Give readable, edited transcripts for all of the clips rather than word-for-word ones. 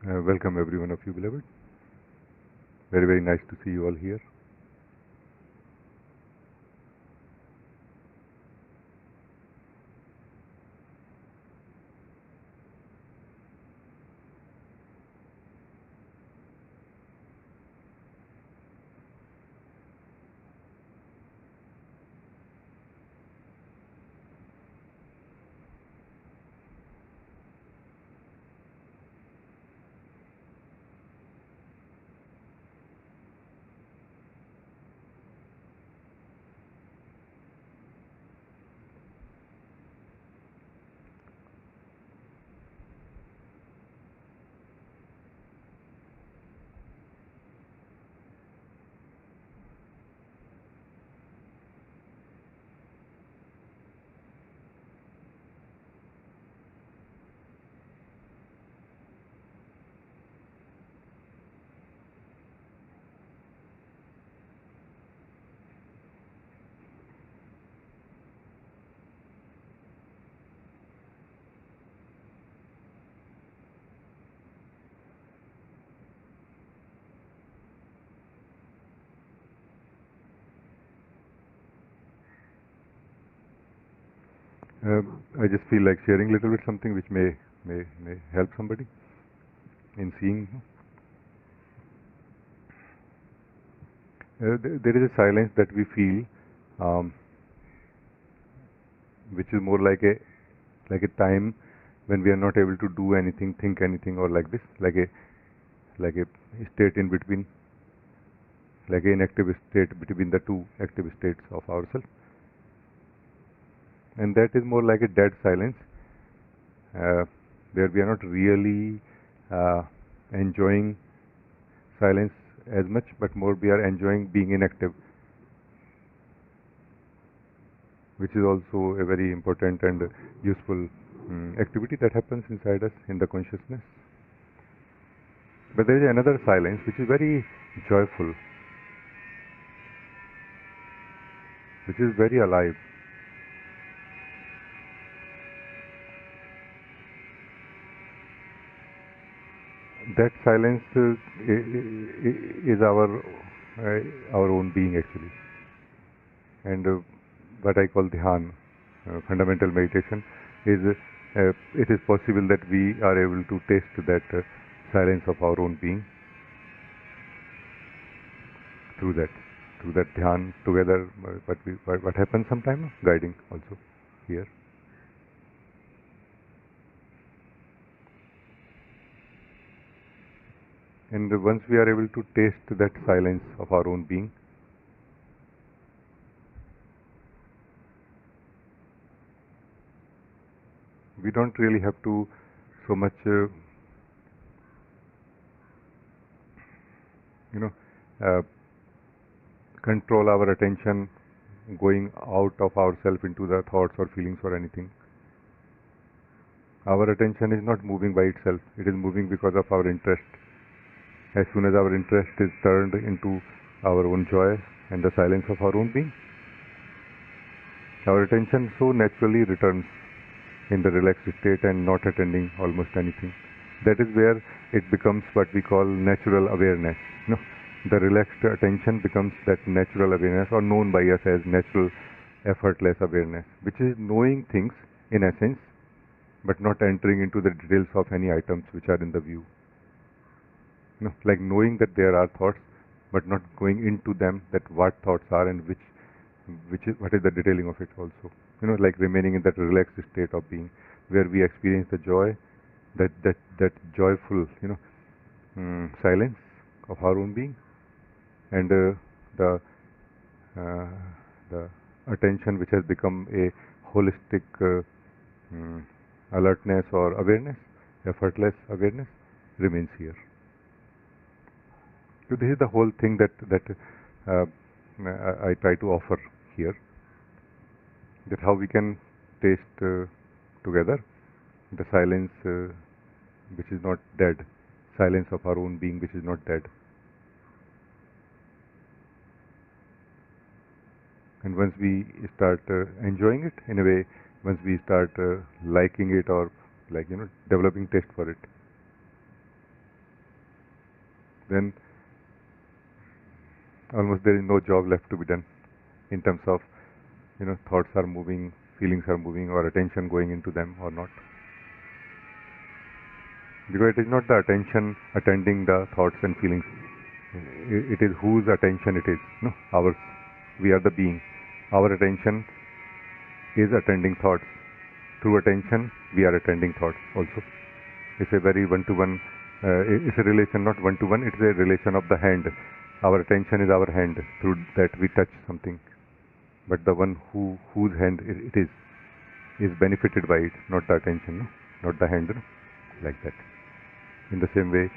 Welcome every one of you, beloved. Very, very nice to see you all here. I just feel like sharing a little bit something which may help somebody in seeing. There is a silence that we feel, um, which is more like a time when we are not able to do anything, think anything, or like this, like a state in between, like an inactive state between the two active states of ourselves, and that is more like a dead silence, uh, where we are not really enjoying silence as much, but more we are enjoying being inactive, which is also a very important and useful activity that happens inside us in the consciousness. But there is another silence which is very joyful, which is very alive. That silence is our own being actually, and what I call dhyan, fundamental meditation, is it is possible that we are able to taste that silence of our own being through that dhyan together. What happens sometime guiding also here. And once we are able to taste that silence of our own being, we don't really have to so much, you know, uh, control our attention going out of ourselves into the thoughts or feelings or anything. Our attention is not moving by itself, it is moving because of our interest. As soon as our interest is turned into our own joy and the silence of our own being, our attention so naturally returns in the relaxed state and not attending almost anything. That is where it becomes what we call natural awareness. The relaxed attention becomes that natural awareness, or known by us as natural effortless awareness, which is knowing things in essence, but not entering into the details of any items which are in the view. Like knowing that there are thoughts, but not going into them, that what thoughts are and what is the detailing of it also. Like remaining in that relaxed state of being, where we experience the joy, that joyful, silence of our own being, and the uh, the attention which has become a holistic alertness or awareness, effortless awareness, remains here. So this is the whole thing that uh, I try to offer here. That how we can taste together the silence which is not dead, silence of our own being which is not dead. And once we start enjoying it, in a way, once we start liking it, or developing taste for it, then almost there is no job left to be done in terms of, thoughts are moving, feelings are moving, or attention going into them or not. Because it is not the attention attending the thoughts and feelings. It is whose attention it is. No, ours. We are the being. Our attention is attending thoughts. Through attention, we are attending thoughts also. It's a very one-to-one. It's a relation, not one-to-one. It's a relation of the hand. Our attention is our hand. Through that we touch something. But the one whose hand it is benefited by it, not the attention, no? Not the hand, no? Like that. In the same way,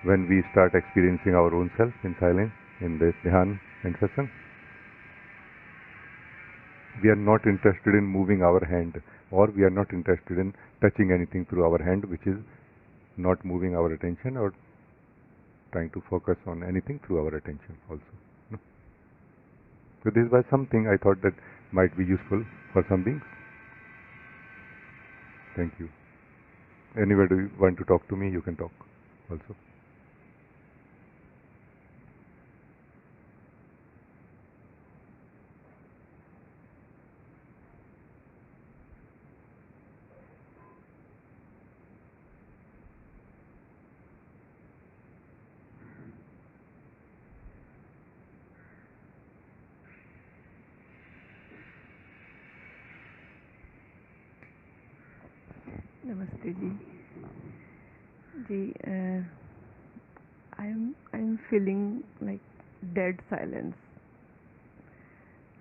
when we start experiencing our own self in silence, in this dhyan and satsang, we are not interested in moving our hand, or we are not interested in touching anything through our hand, which is not moving our attention or trying to focus on anything through our attention also. No? So this was something I thought that might be useful for some beings. Thank you. Anybody want to talk to me, you can talk also. Namaste ji. Ji, I'm feeling like dead silence.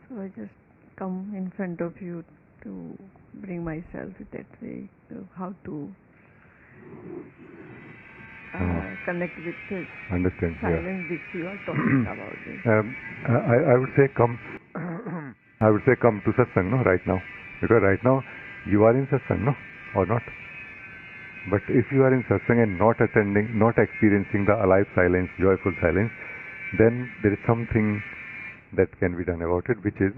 So I just come in front of you to bring myself that way, to how to connect with the Understand? silence which you are talking about. I would say come. I would say come to satsang, no, right now, because right now you are in satsang, no, or not. But if you are in satsang and not attending, not experiencing the alive silence, joyful silence, then there is something that can be done about it, which is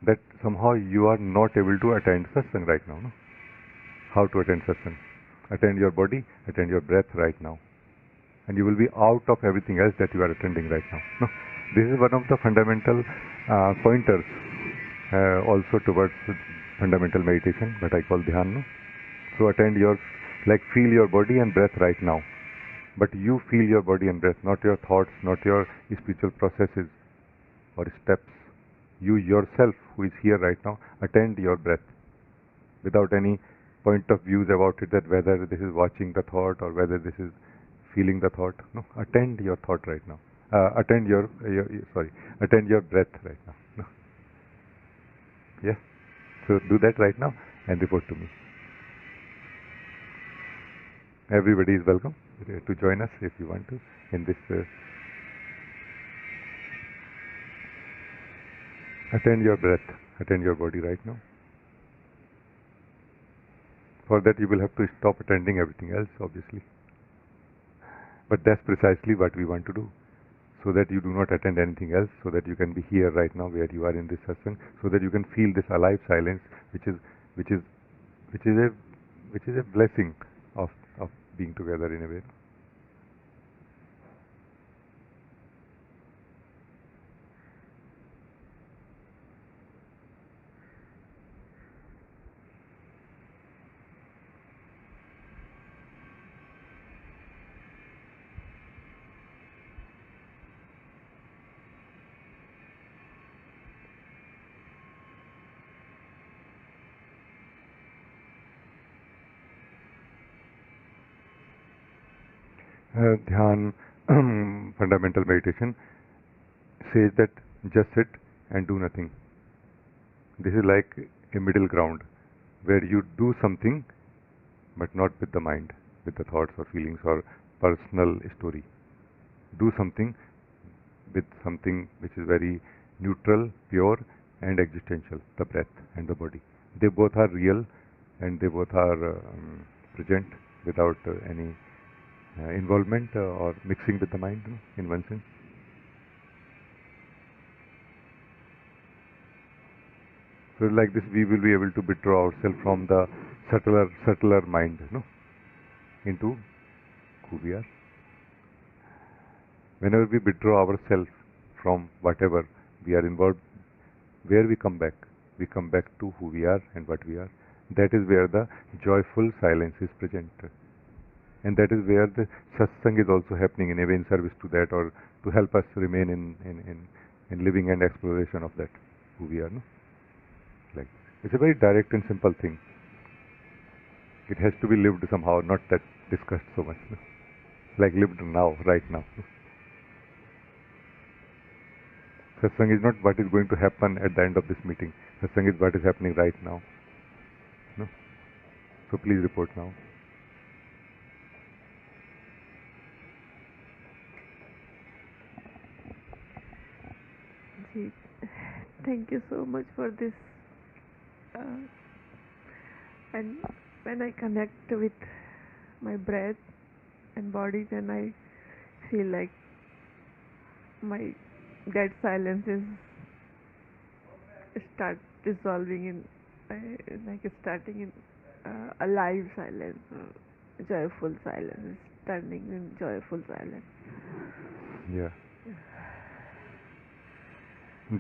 that somehow you are not able to attend satsang right now. No? How to attend satsang? Attend your body, attend your breath right now. And you will be out of everything else that you are attending right now. No? This is one of the fundamental pointers also towards fundamental meditation, that I call dhyan. No? So attend your, like feel your body and breath right now. But you feel your body and breath, not your thoughts, not your spiritual processes or steps. You yourself who is here right now, attend your breath without any point of views about it, that whether this is watching the thought or whether this is feeling the thought. No, attend your thought right now. Attend your breath right now. No. Yeah. So do that right now and report to me. Everybody is welcome to join us if you want to in this. Attend your breath, attend your body right now. For that you will have to stop attending everything else, obviously. But that's precisely what we want to do, so that you do not attend anything else, so that you can be here right now where you are in this satsang, so that you can feel this alive silence, which is a blessing of being together in a way. Dhyan, fundamental meditation, says that just sit and do nothing. This is like a middle ground where you do something but not with the mind, with the thoughts or feelings or personal story. Do something with something which is very neutral, pure and existential, the breath and the body. They both are real and they both are present without any involvement or mixing with the mind, in one sense. So like this we will be able to withdraw ourselves from the subtler mind, into who we are. Whenever we withdraw ourselves from whatever we are involved, where we come back to who we are and what we are. That is where the joyful silence is present. And that is where the satsang is also happening in a way, in service to that, or to help us remain in living and exploration of that, who we are. No? Like, it's a very direct and simple thing. It has to be lived somehow, not that discussed so much. No? Like lived now, right now. No? Satsang is not what is going to happen at the end of this meeting. Satsang is what is happening right now. No? So please report now. Ji, thank you so much for this. And when I connect with my breath and body, then I feel like my dead silence is start dissolving in like starting in alive silence, joyful silence, turning in joyful silence. Yeah.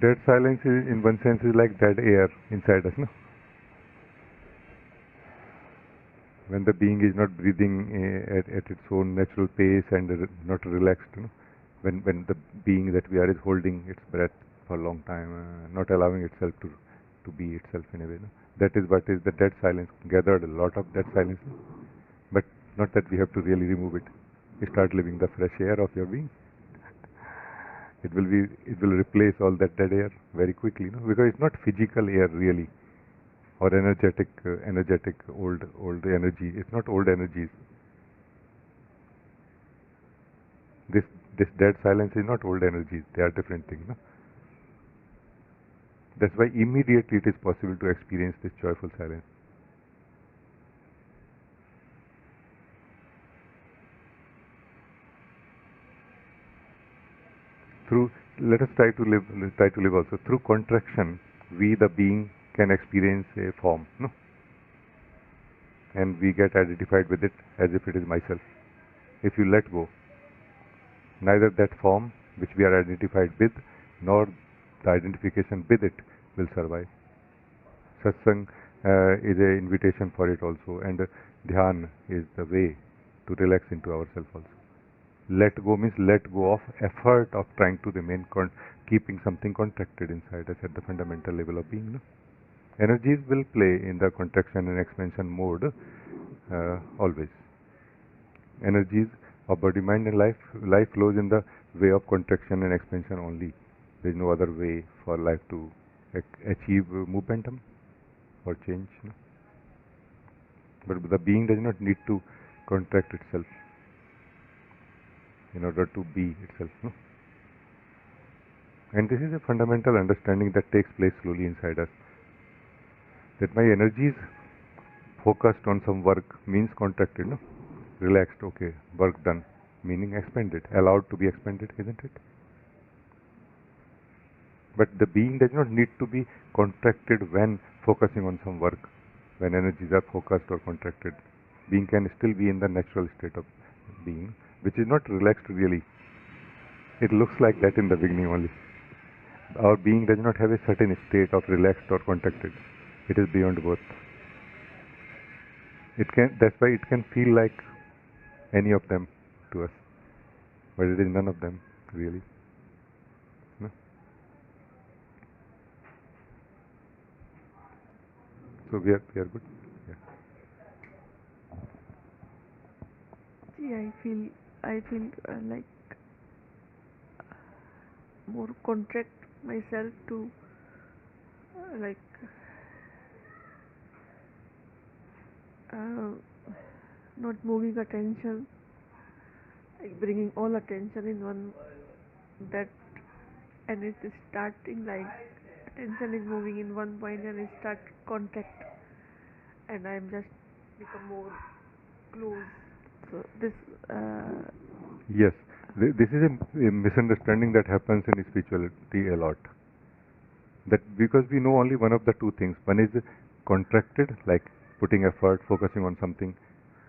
Dead silence is, in one sense, is like dead air inside us, no? When the being is not breathing at its own natural pace and not relaxed, no? When the being that we are is holding its breath for a long time, not allowing itself to be itself in a way, no? That is what is the dead silence. Gathered a lot of dead silence, no? But not that we have to really remove it. You start living the fresh air of your being. It will replace all that dead air very quickly, no? Because it's not physical air really, or energetic old energy. It's not old energies. This dead silence is not old energies. They are different things, no? That's why immediately it is possible to experience this joyful silence. Let us try to live also through contraction. We, the being, can experience a form, no? And we get identified with it as if it is myself. If you let go, neither that form which we are identified with, nor the identification with it will survive. Satsang is an invitation for it also, and dhyan is the way to relax into ourselves also. Let go means let go of effort of trying to remain keeping something contracted inside us at the fundamental level of being. No? Energies will play in the contraction and expansion mode always. Energies of body, mind, and life flows in the way of contraction and expansion only. There is no other way for life to achieve momentum or change. No? But the being does not need to contract itself in order to be itself. No? And this is a fundamental understanding that takes place slowly inside us. That my energies focused on some work means contracted, no? Relaxed, okay, work done, meaning expanded, allowed to be expanded, isn't it? But the being does not need to be contracted when focusing on some work, when energies are focused or contracted. Being can still be in the natural state of being, which is not relaxed really. It looks like that in the beginning only. Our being does not have a certain state of relaxed or contracted. It is beyond both. That's why it can feel like any of them to us, but it is none of them really. No? So we are good. Yeah. See, I feel like more contract myself to like not moving attention, like bringing all attention in one that, and it is starting like attention is moving in one point and it start contact, and I'm just become more close. So this yes, this is a misunderstanding that happens in spirituality a lot. That because we know only one of the two things. One is contracted, like putting effort, focusing on something,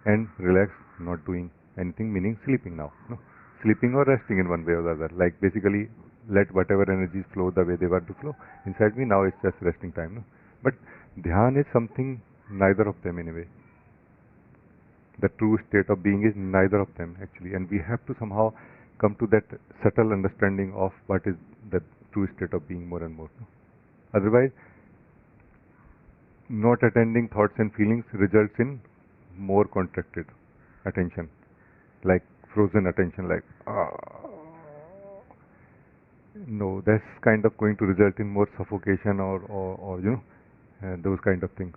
and relaxed, not doing anything, meaning sleeping now. No? sleeping or resting in one way or the other. Like basically, let whatever energies flow the way they were to flow inside me. Now it's just resting time. No? But dhyan is something neither of them in a way. The true state of being is neither of them actually, and we have to somehow come to that subtle understanding of what is the true state of being more and more. No? Otherwise, not attending thoughts and feelings results in more contracted attention, like frozen attention, like no, that's kind of going to result in more suffocation or those kind of things.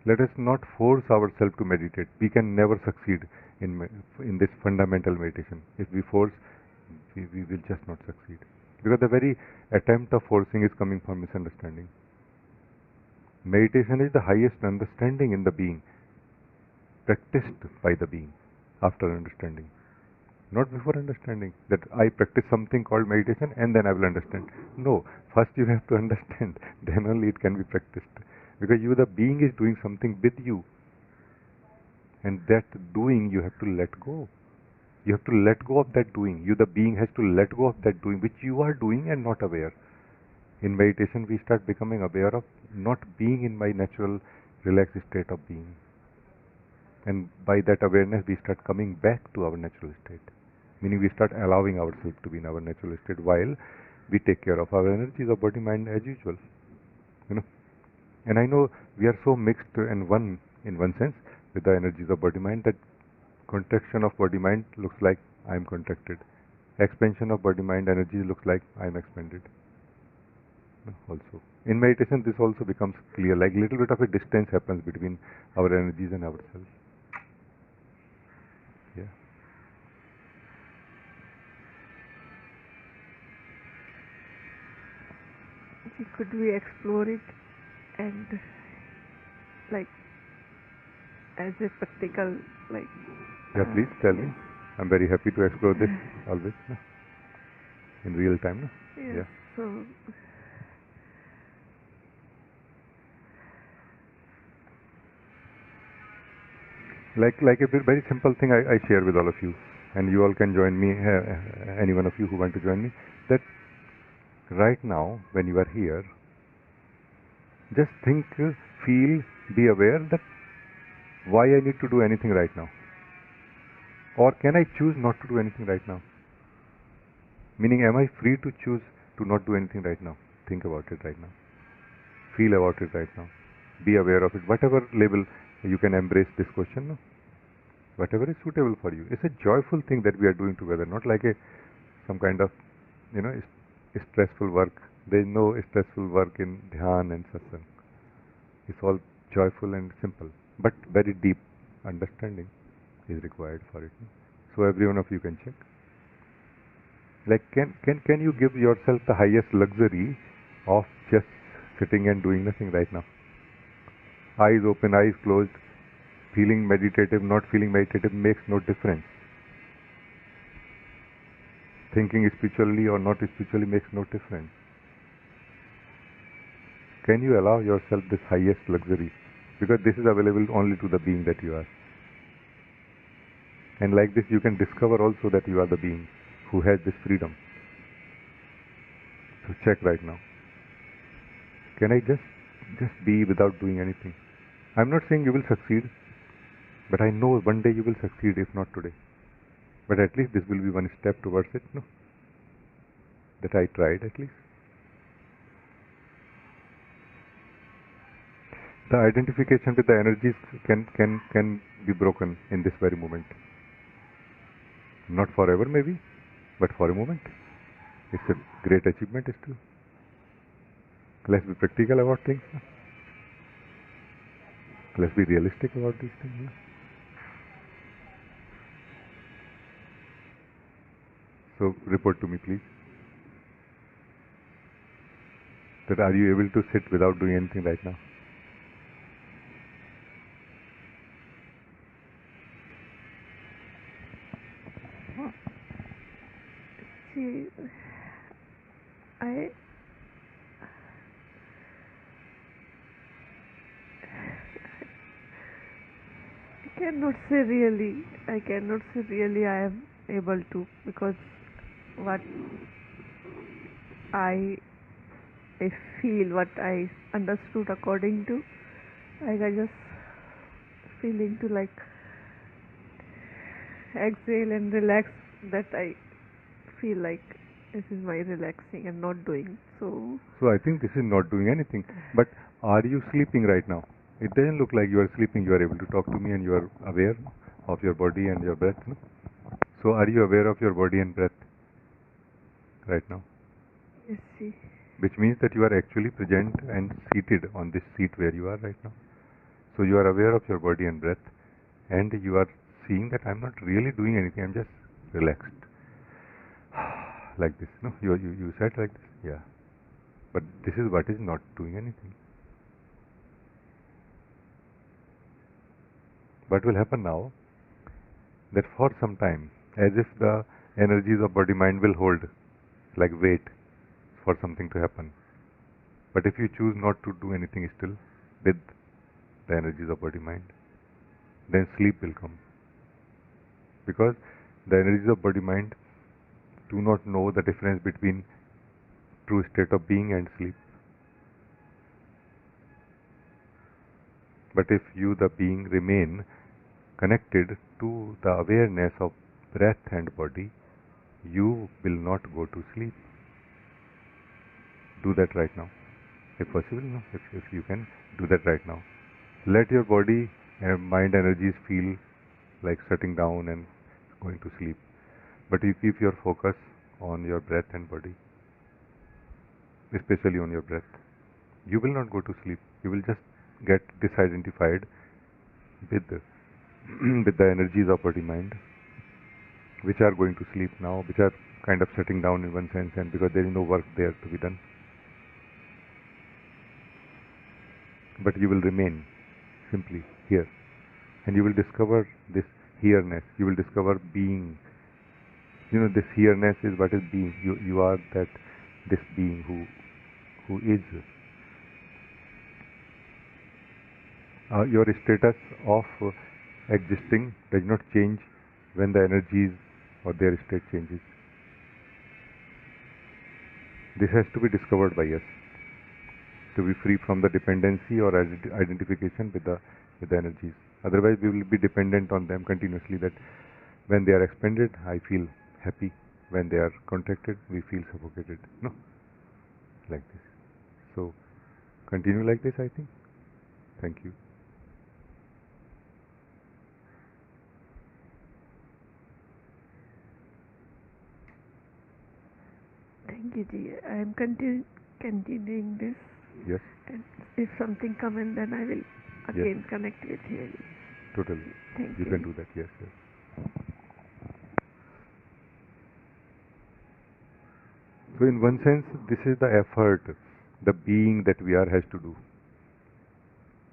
Let us not force ourselves to meditate. We can never succeed in this fundamental meditation. If we force, we will just not succeed. Because the very attempt of forcing is coming from misunderstanding. Meditation is the highest understanding in the being, practiced by the being after understanding. Not before understanding that I practice something called meditation and then I will understand. No, first you have to understand, then only it can be practiced. Because you, the being, is doing something with you, and that doing you have to let go. You have to let go of that doing. You, the being, has to let go of that doing which you are doing and not aware. In meditation, we start becoming aware of not being in my natural relaxed state of being. And by that awareness, we start coming back to our natural state. Meaning we start allowing ourselves to be in our natural state while we take care of our energies of body, mind as usual. And I know we are so mixed and one, in one sense, with the energies of body, mind, that contraction of body, mind looks like I am contracted. Expansion of body, mind energy looks like I am expanded. Also, in meditation, this also becomes clear. Like little bit of a distance happens between our energies and ourselves. Yeah. Could we explore it and like as a practical Yeah, please tell me. I'm very happy to explore this always, no? In real time. No? Yeah. So like a very simple thing I share with all of you, and you all can join me, any one of you who want to join me, that right now when you are here, just think, feel, be aware that why I need to do anything right now, or can I choose not to do anything right now? Meaning, am I free to choose to not do anything right now? Think about it right now, feel about it right now, be aware of it, whatever label you can embrace this question, no? Whatever is suitable for you. It's a joyful thing that we are doing together, not like some kind of stressful work. There is no stressful work in dhyan and satsang. It's all joyful and simple, but very deep understanding is required for it. So every one of you can check. Like can you give yourself the highest luxury of just sitting and doing nothing right now? Eyes open, eyes closed, feeling meditative, not feeling meditative makes no difference. Thinking spiritually or not spiritually makes no difference. Can you allow yourself this highest luxury? Because this is available only to the being that you are. And like this you can discover also that you are the being who has this freedom. So check right now. Can I just be without doing anything? I'm not saying you will succeed, but I know one day you will succeed, if not today. But at least this will be one step towards it, no? That I tried at least. The identification with the energies can be broken in this very moment. Not forever maybe, but for a moment. It's a great achievement still. Let's be practical about things. Let's be realistic about these things. So report to me, please. That are you able to sit without doing anything right now? see, I cannot say really. I cannot say really I am able to, because what I I feel, what I understood according to, like I just feeling to like exhale and relax, that I feel like this is my relaxing and not doing so. So I think this is not doing anything. But are you sleeping right now? It doesn't look like you are sleeping. You are able to talk to me and you are aware of your body and your breath. No? So are you aware of your body and breath right now? Yes, see. Which means that you are actually present and seated on this seat where you are right now. So you are aware of your body and breath, and you are seeing that I'm not really doing anything. I'm just relaxed, like this. No, you said like this, yeah. But this is what is not doing anything. What will happen now? That for some time, as if the energies of body mind will hold, like wait for something to happen. But if you choose not to do anything still with the energies of body mind, then sleep will come. Because the energies of body mind do not know the difference between true state of being and sleep. But if you, the being, remain connected to the awareness of breath and body, you will not go to sleep. Do that right now, if possible. No? If you can, do that right now. Let your body and mind energies feel like shutting down and going to sleep. But you keep your focus on your breath and body, especially on your breath. You will not go to sleep. You will just get disidentified with the, with the energies of body mind, which are going to sleep now, which are kind of shutting down in one sense, and because there is no work there to be done. But you will remain simply here, and you will discover this here-ness. You will discover being. You know, this here-ness is what is being. You are that, this being who is. Your status of existing does not change when the energies or their state changes. This has to be discovered by us, to be free from the dependency or identification with the energies. Otherwise, we will be dependent on them continuously. That when they are expanded, I feel happy. When they are contracted, we feel suffocated. No, like this. So, continue like this, I think. Thank you. Thank you, Ji. I am continuing this. Yes. And if something comes in, then I will again connect with you. Totally. Thank you. You can do that. Yes. So in one sense, this is the effort, the being that we are has to do.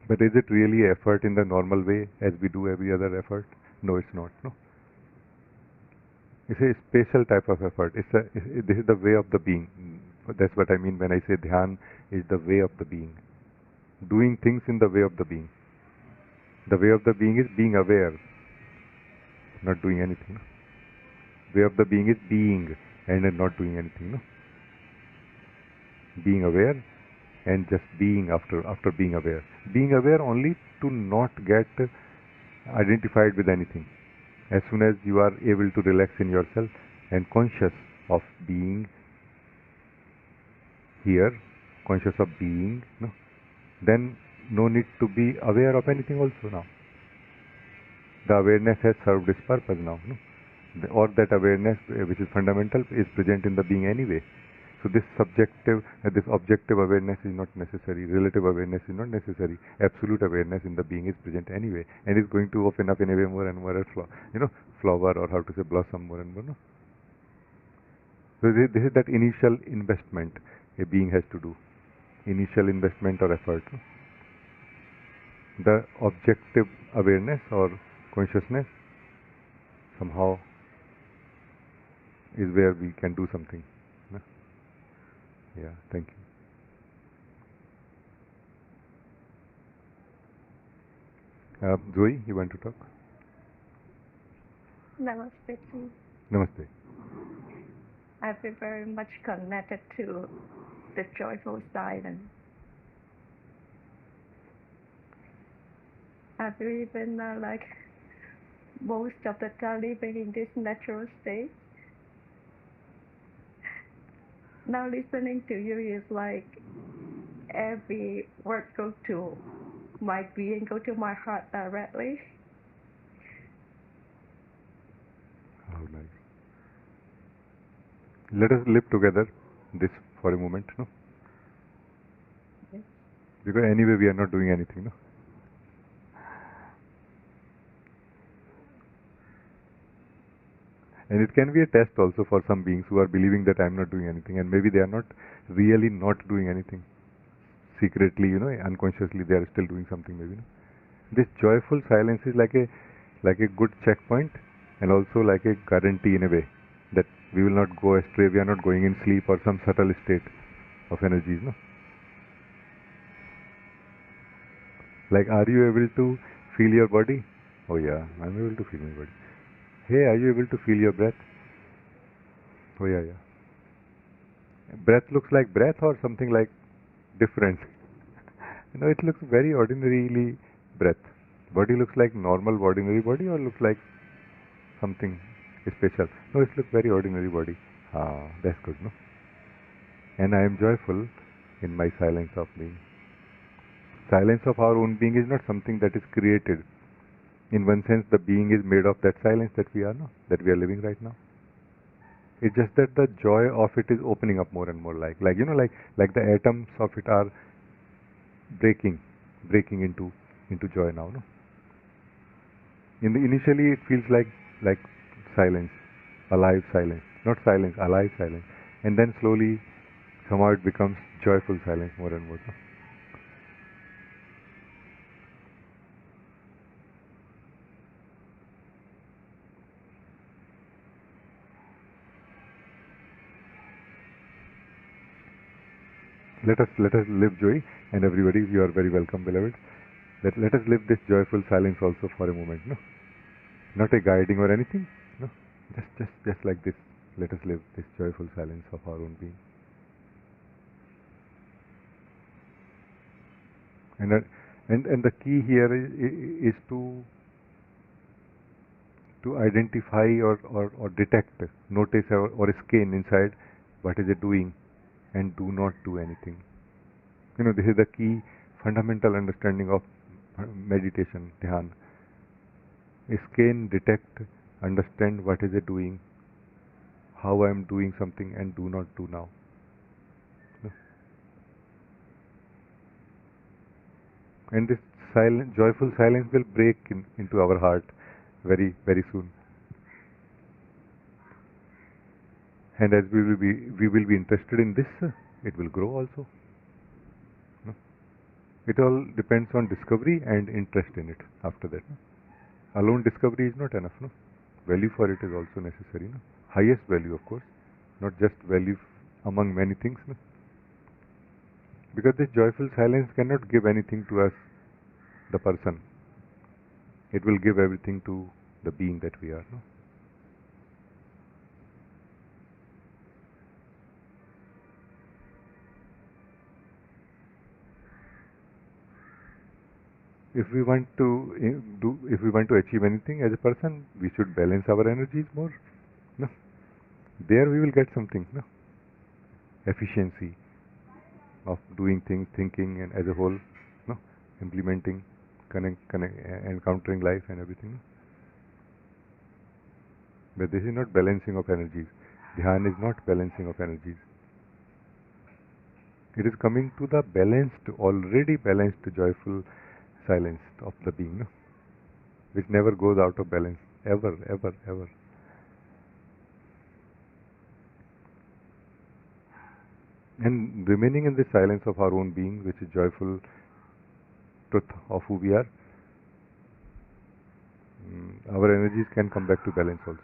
But is it really effort in the normal way as we do every other effort? No, it's not. No. It's a special type of effort. This is the way of the being. That's what I mean when I say dhyan is the way of the being. Doing things in the way of the being. The way of the being is being aware, not doing anything. No? Way of the being is being and not doing anything. No? Being aware and just being after being aware. Being aware only to not get identified with anything. As soon as you are able to relax in yourself and conscious of being here, conscious of being, no, then no need to be aware of anything also now. The awareness has served its purpose now. No? Or that awareness, which is fundamental, is present in the being anyway. So this subjective, this objective awareness is not necessary. Relative awareness is not necessary. Absolute awareness in the being is present anyway, and is going to open up in a way more and more as flower, or how to say blossom more and more. No? So this is that initial investment a being has to do. Initial investment or effort. No? The objective awareness or consciousness somehow is where we can do something. No? Yeah, thank you. Zoe, you want to talk? Namaste. Ji. Namaste. I feel very much connected to the joyful silence. I believe in like most of the time living in this natural state. Now listening to you is like every word go to my being, go to my heart directly. How nice. Let us live together this for a moment, no? Yes. Because anyway we are not doing anything, no? And it can be a test also for some beings who are believing that I'm not doing anything, and maybe they are not really not doing anything. Secretly, unconsciously they are still doing something maybe. No? This joyful silence is like a good checkpoint, and also like a guarantee in a way that we will not go astray, we are not going in sleep or some subtle state of energies, no? Like, are you able to feel your body? Oh yeah, I'm able to feel my body. Hey, are you able to feel your breath? Oh yeah, yeah. Breath looks like breath or something like different. It looks very ordinarily breath. Body looks like normal ordinary body or looks like something special. No, it looks very ordinary body. Ah, that's good, no? And I am joyful in my silence of being. Silence of our own being is not something that is created. In one sense, the being is made of that silence that we are now, that we are living right now. It's just that the joy of it is opening up more and more, like the atoms of it are breaking, breaking into joy now. No, initially it feels like silence, alive silence, not silence, alive silence, and then slowly somehow it becomes joyful silence more and more. No? Let us live joy, and everybody, you are very welcome, beloved. Let us live this joyful silence also for a moment. No, not a guiding or anything. No, just like this. Let us live this joyful silence of our own being. And and the key here is to identify or detect, notice or scan inside what is it doing, and do not do anything. This is the key fundamental understanding of meditation, dhyan. Scan, detect, understand what is it doing, how I am doing something, and do not do now. No? And this silent, joyful silence will break into our heart very, very soon. And as we will be interested in this, it will grow also. No? It all depends on discovery and interest in it after that. No? Alone discovery is not enough. No? Value for it is also necessary. No? Highest value, of course, not just value among many things. No? Because this joyful silence cannot give anything to us, the person. It will give everything to the being that we are. No? If we want to if we want to achieve anything as a person, we should balance our energies more. No? There we will get something. No? Efficiency of doing things, thinking, and as a whole, no? Implementing, connect, encountering life and everything. No? But this is not balancing of energies. Dhyan is not balancing of energies. It is coming to the balanced, already balanced, joyful silence of the being, no? Which never goes out of balance, ever, ever, ever. And remaining in the silence of our own being, which is joyful truth of who we are, our energies can come back to balance also.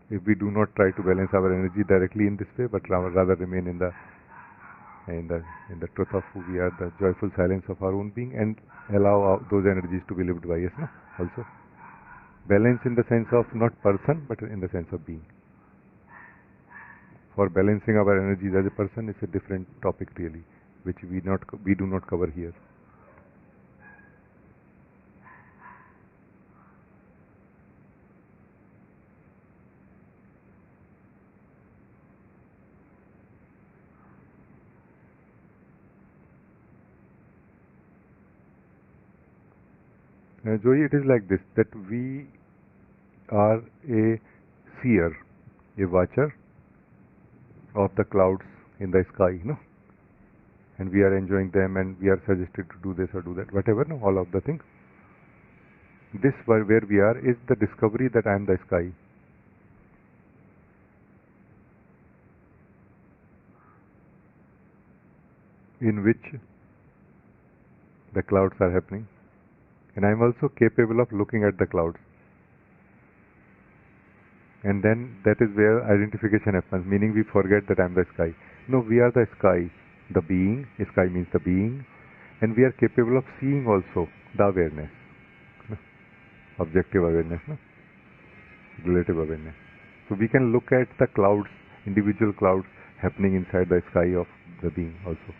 If we do not try to balance our energy directly in this way, but rather remain in the truth of who we are, the joyful silence of our own being, and allow those energies to be lived by us, no? Also. Balance in the sense of not person, but in the sense of being. For balancing our energies as a person is a different topic really, which we do not cover here. Joey, it is like this, that we are a seer, a watcher of the clouds in the sky, no? And we are enjoying them, and we are suggested to do this or do that, whatever, no? All of the things. This where we are is the discovery that I am the sky. In which the clouds are happening. And I am also capable of looking at the clouds. And then that is where identification happens, meaning we forget that I am the sky. No, we are the sky, the being. Sky means the being. And we are capable of seeing also the awareness. No? Objective awareness, no? Relative awareness. So we can look at the clouds, individual clouds happening inside the sky of the being also.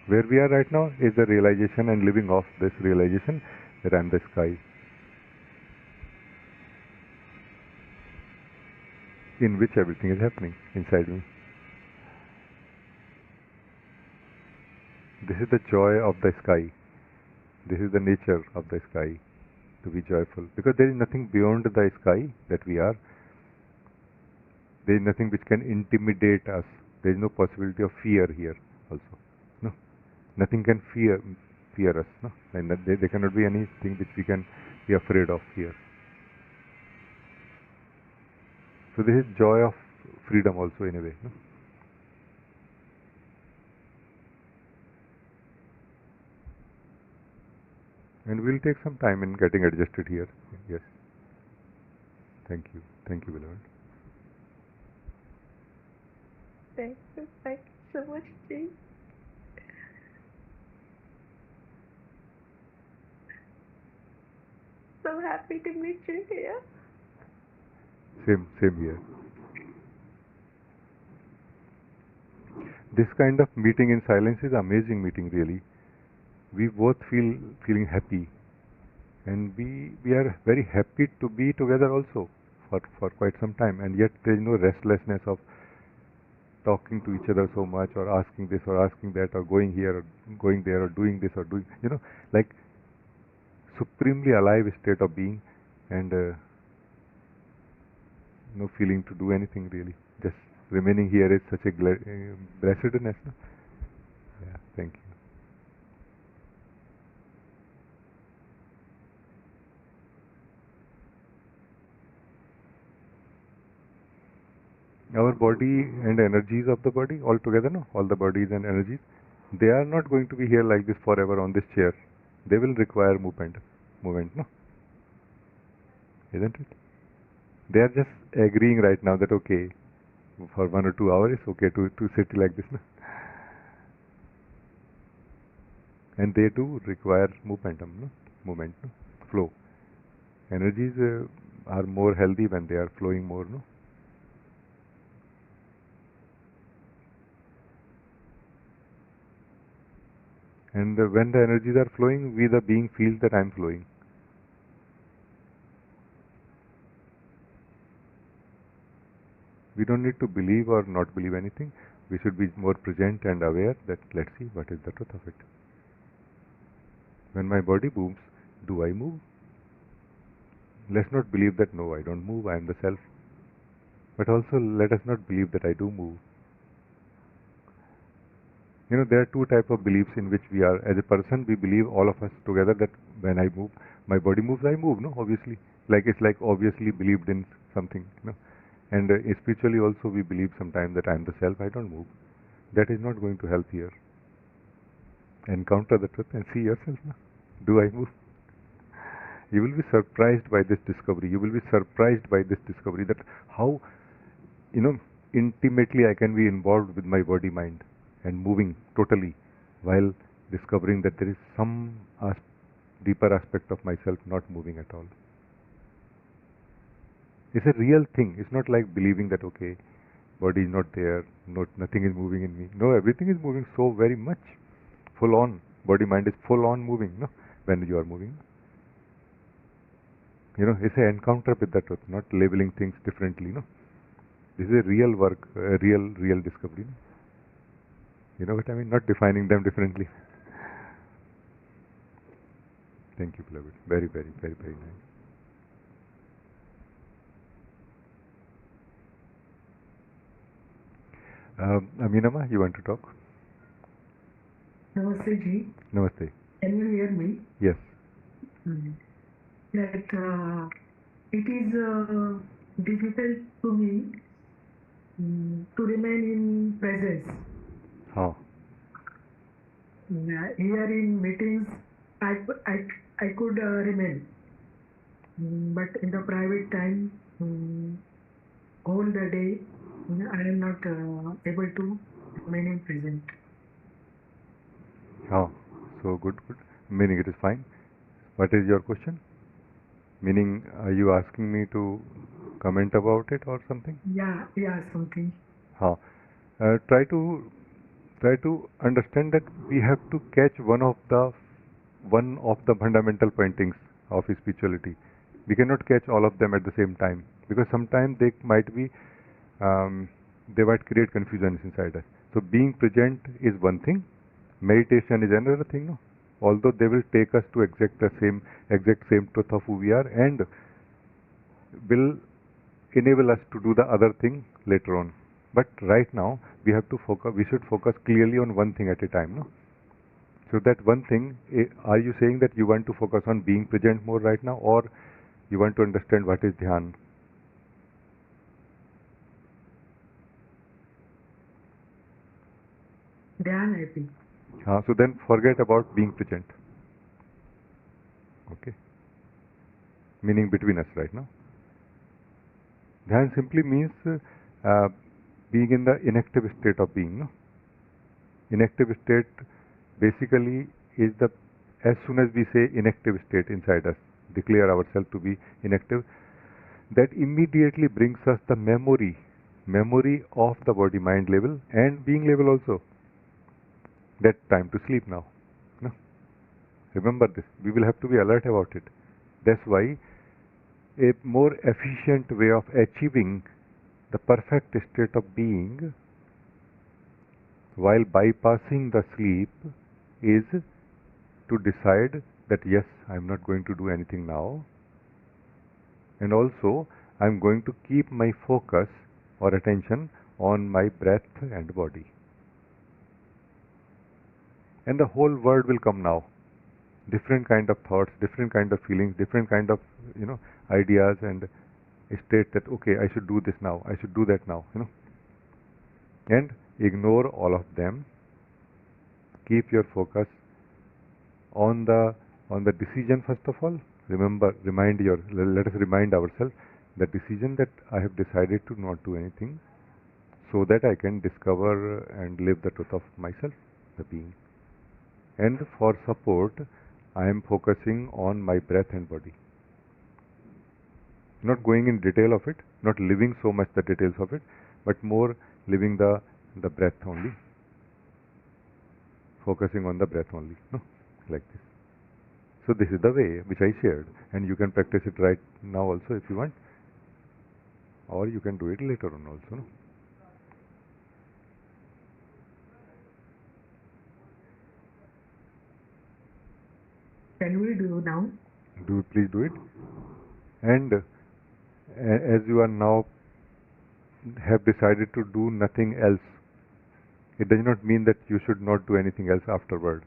Where we are right now is the realization and living off this realization that I am the sky, in which everything is happening inside me. This is the joy of the sky. This is the nature of the sky, to be joyful. Because there is nothing beyond the sky that we are. There is nothing which can intimidate us. There is no possibility of fear here also. No. Nothing can fear us. No? And there cannot be anything which we can be afraid of here. So this is joy of freedom also in a way. No? And we'll take some time in getting adjusted here. Yes. Thank you. Thank you, beloved. Thank you so much, Jay. So happy to meet you here. Same here. This kind of meeting in silence is amazing meeting really. We both feeling happy, and we are very happy to be together also for quite some time, and yet there is no restlessness of talking to each other so much, or asking this or asking that, or going here or going there, or doing this or doing, like supremely alive state of being, and no feeling to do anything really. Just remaining here is such a blessedness. No? Yeah, thank you. Our body and energies of the body all together, no? All the bodies and energies, they are not going to be here like this forever on this chair. They will require movement, no? Isn't it? They are just agreeing right now that okay, for 1 or 2 hours it's okay to sit like this, no? And they do require momentum, no? Movement, no? Flow. Energies are more healthy when they are flowing more, no? And when the energies are flowing, we the being feels that I am flowing. We don't need to believe or not believe anything. We should be more present and aware that let's see what is the truth of it. When my body moves, do I move? Let's not believe that no, I don't move, I am the self. But also let us not believe that I do move. There are two types of beliefs in which we are. As a person, we believe, all of us together, that when I move, my body moves, I move, no? Obviously. It's like obviously believed in something, And spiritually also we believe sometimes that I am the self, I don't move. That is not going to help here. Encounter the truth and see yourself, no? Do I move? You will be surprised by this discovery. You will be surprised by this discovery that how, intimately I can be involved with my body, mind, and moving totally, while discovering that there is some deeper aspect of myself not moving at all. It's a real thing. It's not like believing that, okay, body is not there, nothing is moving in me. No, everything is moving so very much. Full on. Body mind is full on moving, no? When you are moving. It's an encounter with the truth, not labeling things differently, no? This is a real work, a real discovery. No? You know what I mean? Not defining them differently. Thank you, beloved. Very, very, very, very nice. Aminama, you want to talk? Namaste ji. Namaste. Can you hear me? Yes. That it is difficult to me to remain in presence. How? Here in meetings, I could remain, but in the private time, all the day, I am not able to remain in present. How? So good. Meaning it is fine. What is your question? Meaning, are you asking me to comment about it or something? Yeah, something. How? Try to understand that we have to catch one of the fundamental pointings of spirituality. We cannot catch all of them at the same time, because sometimes they might create confusion inside us. So being present is one thing, meditation is another thing, no? Although they will take us to exact same truth of who we are, and will enable us to do the other thing later on. But right now we should focus clearly on one thing at a time, no? So that one thing, are you saying that you want to focus on being present more right now, or you want to understand what is dhyan? Dhyan, I think. So then forget about being present. Okay? Meaning between us right now. Dhyan simply means being in the inactive state of being. No? Inactive state basically is as soon as we say inactive state inside us, declare ourselves to be inactive, that immediately brings us the memory of the body mind level and being level also. That time to sleep now. No? Remember this. We will have to be alert about it. That's why a more efficient way of achieving the perfect state of being while bypassing the sleep is to decide that yes, I'm not going to do anything now, and also I'm going to keep my focus or attention on my breath and body. And the whole world will come now. Different kind of thoughts, different kind of feelings, different kind of ideas and state that okay, I should do this now, I should do that now, and ignore all of them. Keep your focus on the decision first of all. Let us remind ourselves the decision that I have decided to not do anything, so that I can discover and live the truth of myself, the being. And for support, I am focusing on my breath and body. Not going in detail of it, not living so much the details of it, but more living the breath only. Focusing on the breath only, like this. So this is the way which I shared, and you can practice it right now also if you want, or you can do it later on also. No? Can we do now? Please do it. And as you are now have decided to do nothing else, it does not mean that you should not do anything else afterward.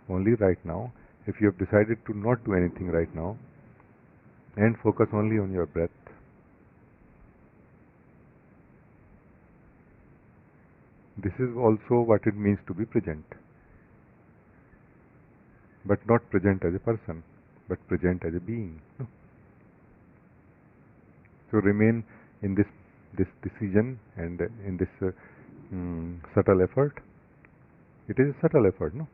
Only right now, if you have decided to not do anything right now and focus only on your breath, this is also what it means to be present. But not present as a person, but present as a being. No? So remain in this decision and in this subtle effort. It is a subtle effort, no?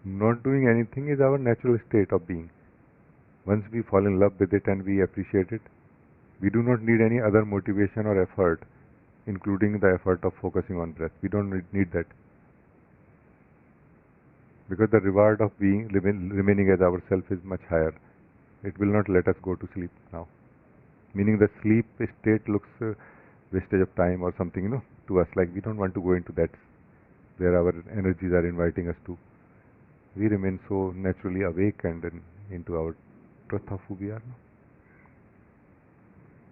Not doing anything is our natural state of being. Once we fall in love with it and we appreciate it, we do not need any other motivation or effort, including the effort of focusing on breath. We don't need that. Because the reward of being remaining as ourself is much higher. It will not let us go to sleep now. Meaning the sleep state looks wastage of time or something, to us. Like we don't want to go into that where our energies are inviting us to. We remain so naturally awake and into our truth of who we are.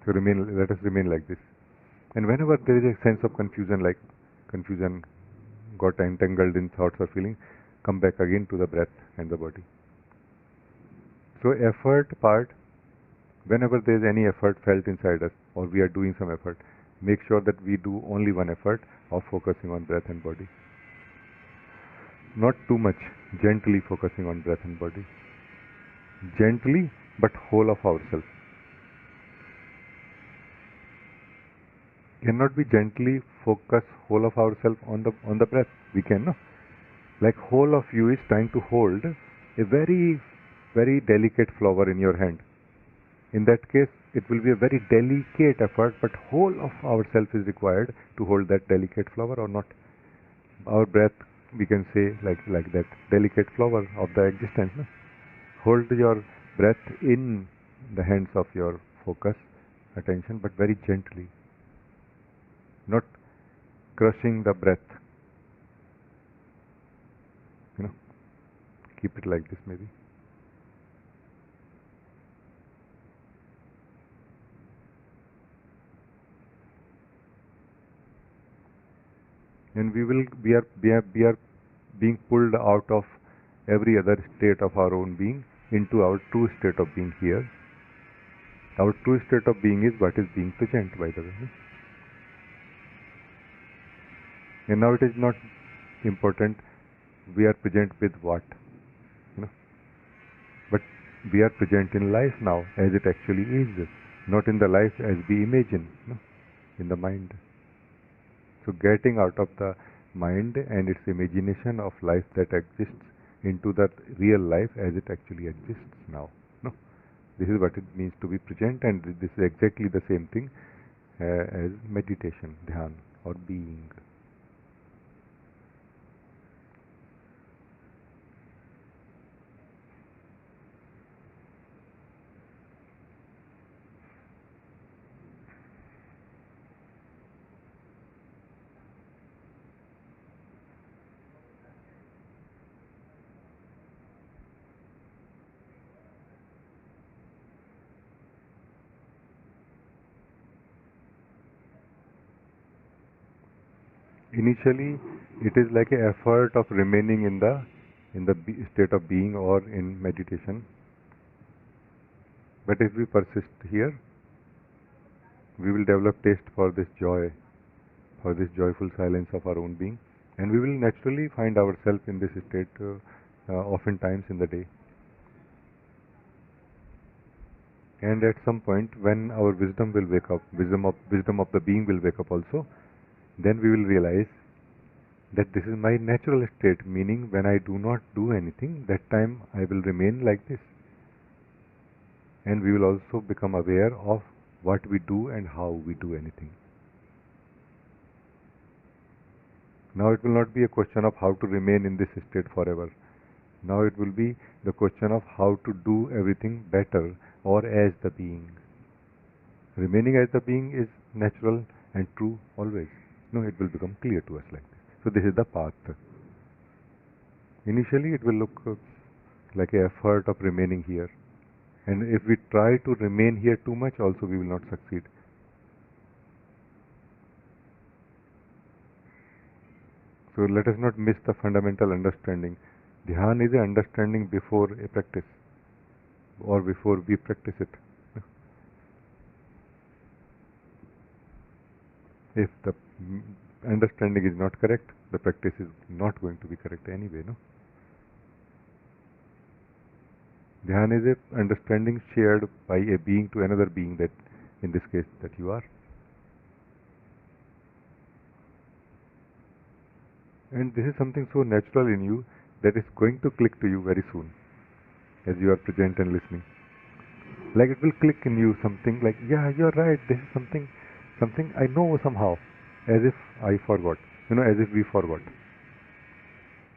So let us remain like this. And whenever there is a sense of confusion, like confusion got entangled in thoughts or feelings, come back again to the breath and the body. So effort part, whenever there is any effort felt inside us or we are doing some effort, make sure that we do only one effort of focusing on breath and body. Not too much, gently focusing on breath and body. Gently, but whole of ourselves. Cannot be gently focus whole of ourselves on the breath. We can, no? Like whole of you is trying to hold a very, very delicate flower in your hand. In that case, it will be a very delicate effort, but whole of ourself is required to hold that delicate flower or not. Our breath, we can say like that delicate flower of the existence. No? Hold your breath in the hands of your focus, attention, but very gently. Not crushing the breath. Keep it like this maybe. And we are being pulled out of every other state of our own being into our true state of being here. Our true state of being is what is being present, by the way. And now it is not important we are present with what, but we are present in life now as it actually is, not in the life as we imagine, in the mind. So getting out of the mind and its imagination of life that exists into the real life as it actually exists now. This is what it means to be present, and this is exactly the same thing as meditation, dhyan, or being. Initially, it is like an effort of remaining in the state of being or in meditation. But if we persist here, we will develop taste for this joy, for this joyful silence of our own being, and we will naturally find ourselves in this state oftentimes in the day. And at some point, when our wisdom will wake up, wisdom of the being will wake up also, then we will realize that this is my natural state, meaning when I do not do anything, that time I will remain like this. And we will also become aware of what we do and how we do anything. Now it will not be a question of how to remain in this state forever. Now it will be the question of how to do everything better or as the being. Remaining as the being is natural and true always. It will become clear to us like this. So this is the path. Initially it will look like an effort of remaining here. And if we try to remain here too much also, we will not succeed. So let us not miss the fundamental understanding. Dhyan is an understanding before a practice, or before we practice it. If the understanding is not correct, the practice is not going to be correct anyway. Dhyan is a understanding shared by a being to another being, that in this case that you are. And this is something so natural in you that is going to click to you very soon as you are present and listening. Like it will click in you something like, yeah, you're right, this is something I know somehow, as if I forgot, as if we forgot.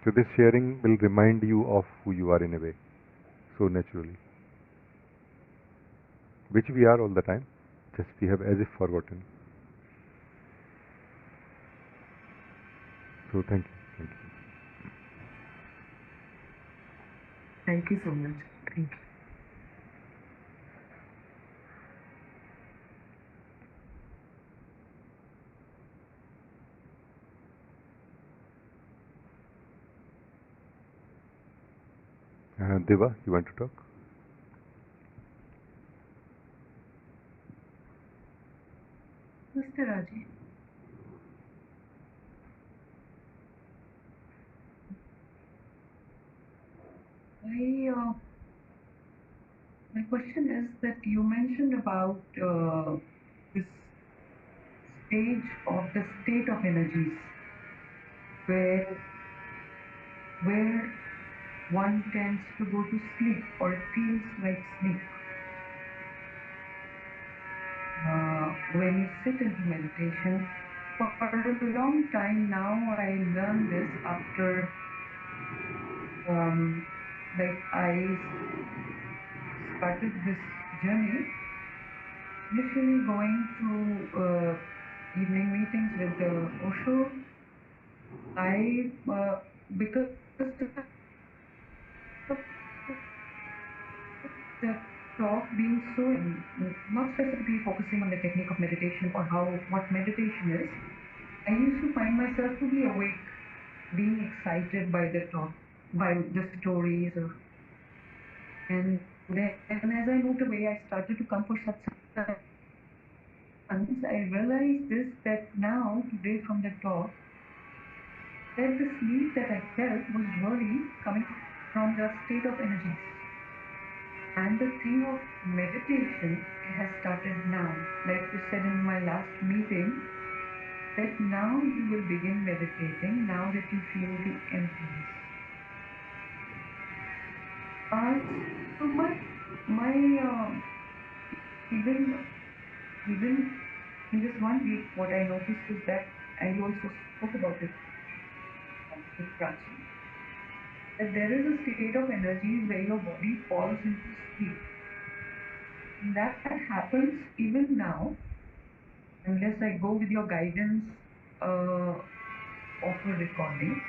So this sharing will remind you of who you are in a way, so naturally, which we are all the time, just we have as if forgotten. So thank you. Thank you so much. Thank you. Deva, you want to talk? Mr. Rajee. My question is that you mentioned about this stage of the state of energies where one tends to go to sleep or it feels like sleep. When you sit into meditation, for a long time now, I learned this after I started this journey, initially going to evening meetings with Osho. Because the talk being so, not specifically focusing on the technique of meditation or what meditation is, I used to find myself to be awake, being excited by the talk, by the stories, and then as I moved away, I started to come for Satsang. I realized this, that now, today from the talk, that the sleep that I felt was really coming from the state of energies. And the thing of meditation has started now. Like you said in my last meeting, that now you will begin meditating, now that you feel the emptiness. So even in this 1 week, what I noticed is that, and you also spoke about it with Rajee, that there is a state of energy where your body falls into sleep. And that happens even now, unless I go with your guidance of a recording.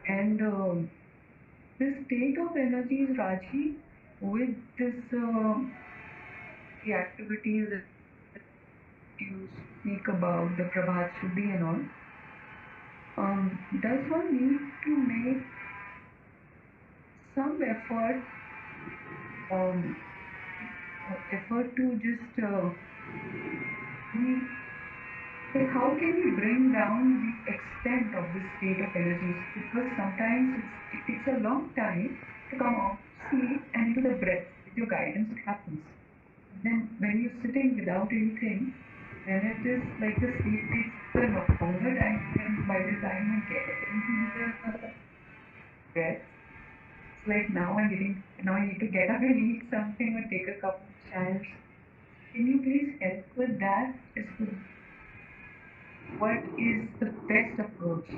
And this state of energy, Rajee, with this the activities that you speak about, the Prabhat Shuddhi and all, does one need to make some effort to just how can we bring down the extent of this state of energies? Because sometimes it takes a long time to come off sleep and into the breath. With your guidance, it happens. Then when you're sitting without anything, then it is like the sleep takes a longer time, and by the time I get into the breath, it's like now I need to get up and eat something or take a cup of chai. Can you please help with that? What is the best approach?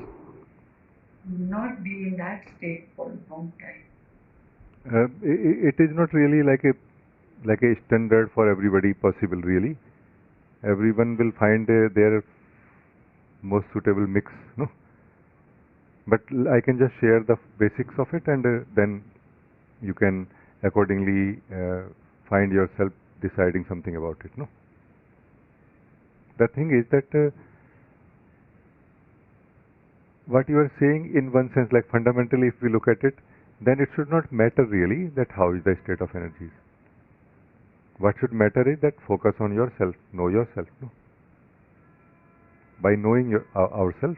Not be in that state for a long time. It is not really like a standard for everybody possible, really. Everyone will find their most suitable mix, no? But I can just share the basics of it, and then you can accordingly find yourself deciding something about it, no? The thing is that what you are saying, in one sense, like fundamentally, if we look at it, then it should not matter really that how is the state of energies. What should matter is that focus on yourself, know yourself. No? By knowing ourselves,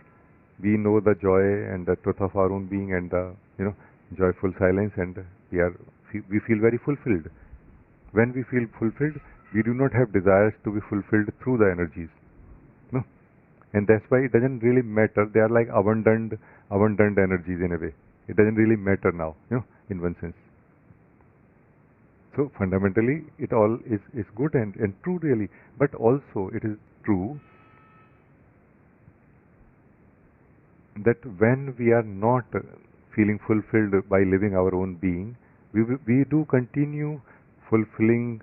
we know the joy and the truth of our own being and the joyful silence, and we feel very fulfilled. When we feel fulfilled, we do not have desires to be fulfilled through the energies. And that's why it doesn't really matter. They are like abundant energies in a way. It doesn't really matter now, in one sense. So fundamentally, it all is good and true really. But also it is true that when we are not feeling fulfilled by living our own being, we do continue fulfilling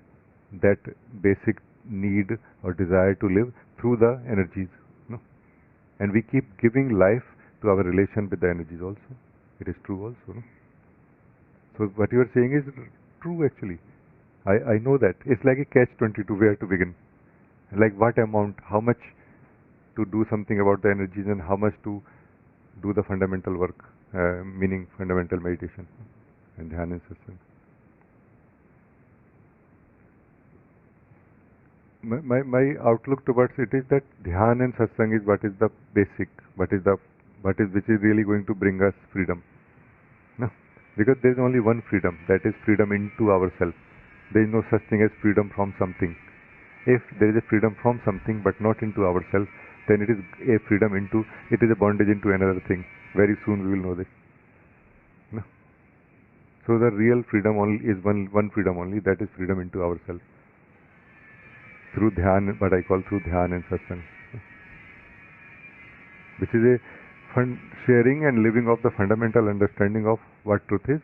that basic need or desire to live through the energies. And we keep giving life to our relation with the energies also. It is true also. So what you are saying is true actually. I know that. It's like a catch-22, where to begin. Like what amount, how much to do something about the energies and how much to do the fundamental work, meaning fundamental meditation and dhyan and satsang. My outlook towards it is that dhyan and satsang is what is the basic, which is really going to bring us freedom. No? Because there is only one freedom, that is freedom into ourselves. There is no such thing as freedom from something. If there is a freedom from something but not into ourselves, then it is a bondage into another thing. Very soon we will know this. No? So the real freedom only is one freedom only, that is freedom into ourselves. Through dhyan, what I call through dhyan and satsang. Which is a sharing and living of the fundamental understanding of what truth is.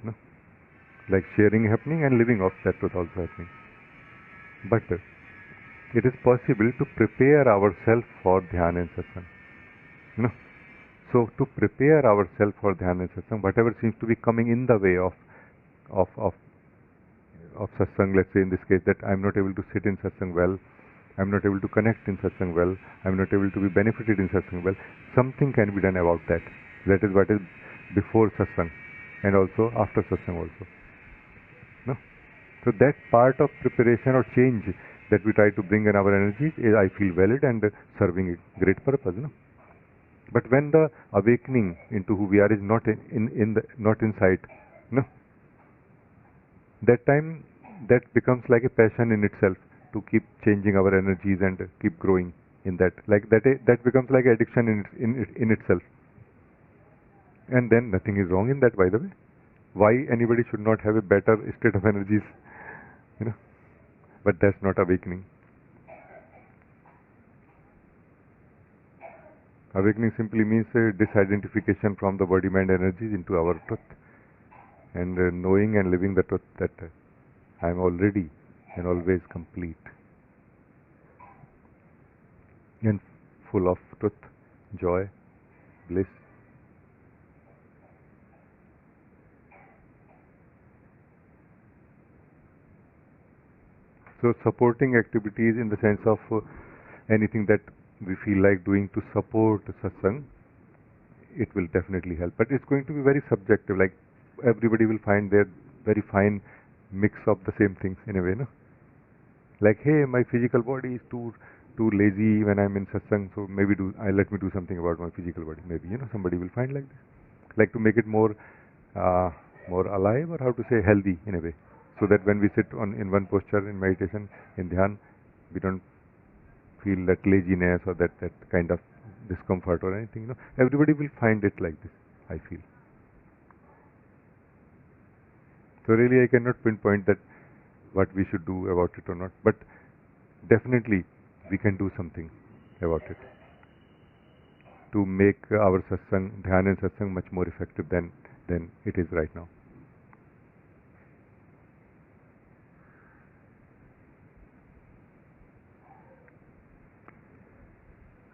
No? Like sharing happening and living of that truth also happening. But it is possible to prepare ourselves for dhyan and satsang. So to prepare ourselves for dhyan and satsang, whatever seems to be coming in the way of satsang, let's say in this case that I'm not able to sit in satsang well, I'm not able to connect in satsang well, I'm not able to be benefited in satsang well, something can be done about that. That is what is before satsang and also after satsang also. No? So that part of preparation or change that we try to bring in our energies is, I feel, valid and serving a great purpose. No? But when the awakening into who we are is not not in sight, no, that time that becomes like a passion in itself to keep changing our energies and keep growing in that. Like that becomes like addiction in itself. And then nothing is wrong in that, by the way. Why anybody should not have a better state of energies, but that's not awakening. Awakening simply means a disidentification from the body, mind energies into our truth, and knowing and living the truth that I am already and always complete and full of truth, joy, bliss. So supporting activities in the sense of anything that we feel like doing to support satsang, it will definitely help. But it's going to be very subjective. Like everybody will find their very fine mix of the same things in a way. No? Like, hey, my physical body is too lazy when I'm in satsang, so maybe let me do something about my physical body. Maybe somebody will find like this, like to make it more alive, or how to say, healthy in a way, so that when we sit in one posture in meditation, in dhyan, we don't feel that laziness or that kind of discomfort or anything. Everybody will find it like this, I feel. So really I cannot pinpoint that what we should do about it or not, but definitely we can do something about it to make our satsang, dhyan and satsang, much more effective than it is right now.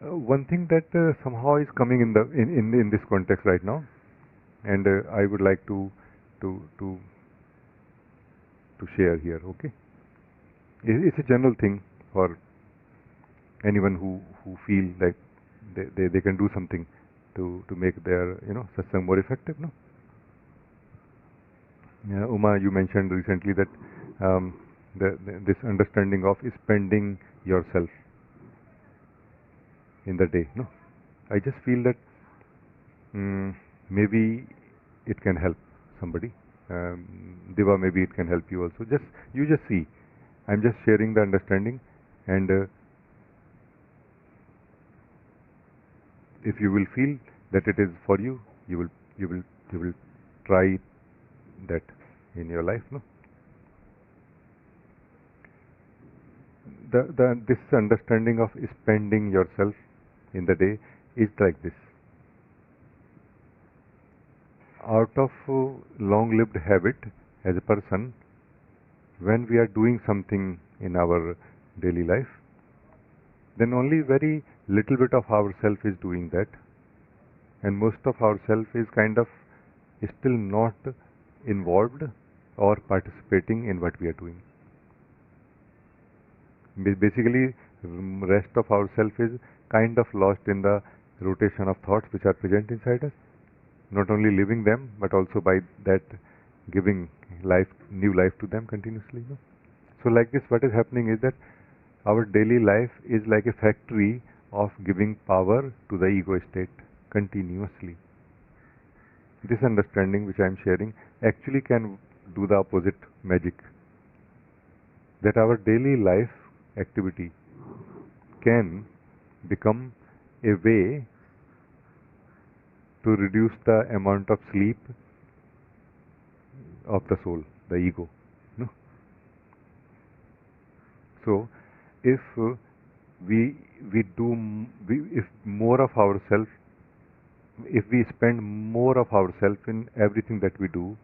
One thing that somehow is coming in this context right now, and I would like to share here. Okay, it's a general thing for anyone who feel like they can do something to make their satsang more effective. No, Uma, you mentioned recently that this understanding of spending yourself in the day. No, I just feel that maybe it can help somebody. Diva, maybe it can help you also. You just see. I'm just sharing the understanding, and if you will feel that it is for you, you you will try that in your life, no? This understanding of spending yourself in the day is like this. Out of long-lived habit as a person, when we are doing something in our daily life, then only very little bit of ourself is doing that, and most of ourself is kind of still not involved or participating in what we are doing. Basically, rest of ourself is kind of lost in the rotation of thoughts which are present inside us, not only living them but also by that giving life, new life to them continuously. No? So like this, what is happening is that our daily life is like a factory of giving power to the ego state continuously. This understanding which I am sharing actually can do the opposite magic, that our daily life activity can become a way to reduce the amount of sleep of the soul, the ego. No? So, if if more of ourselves, if we spend more of ourselves in everything that we do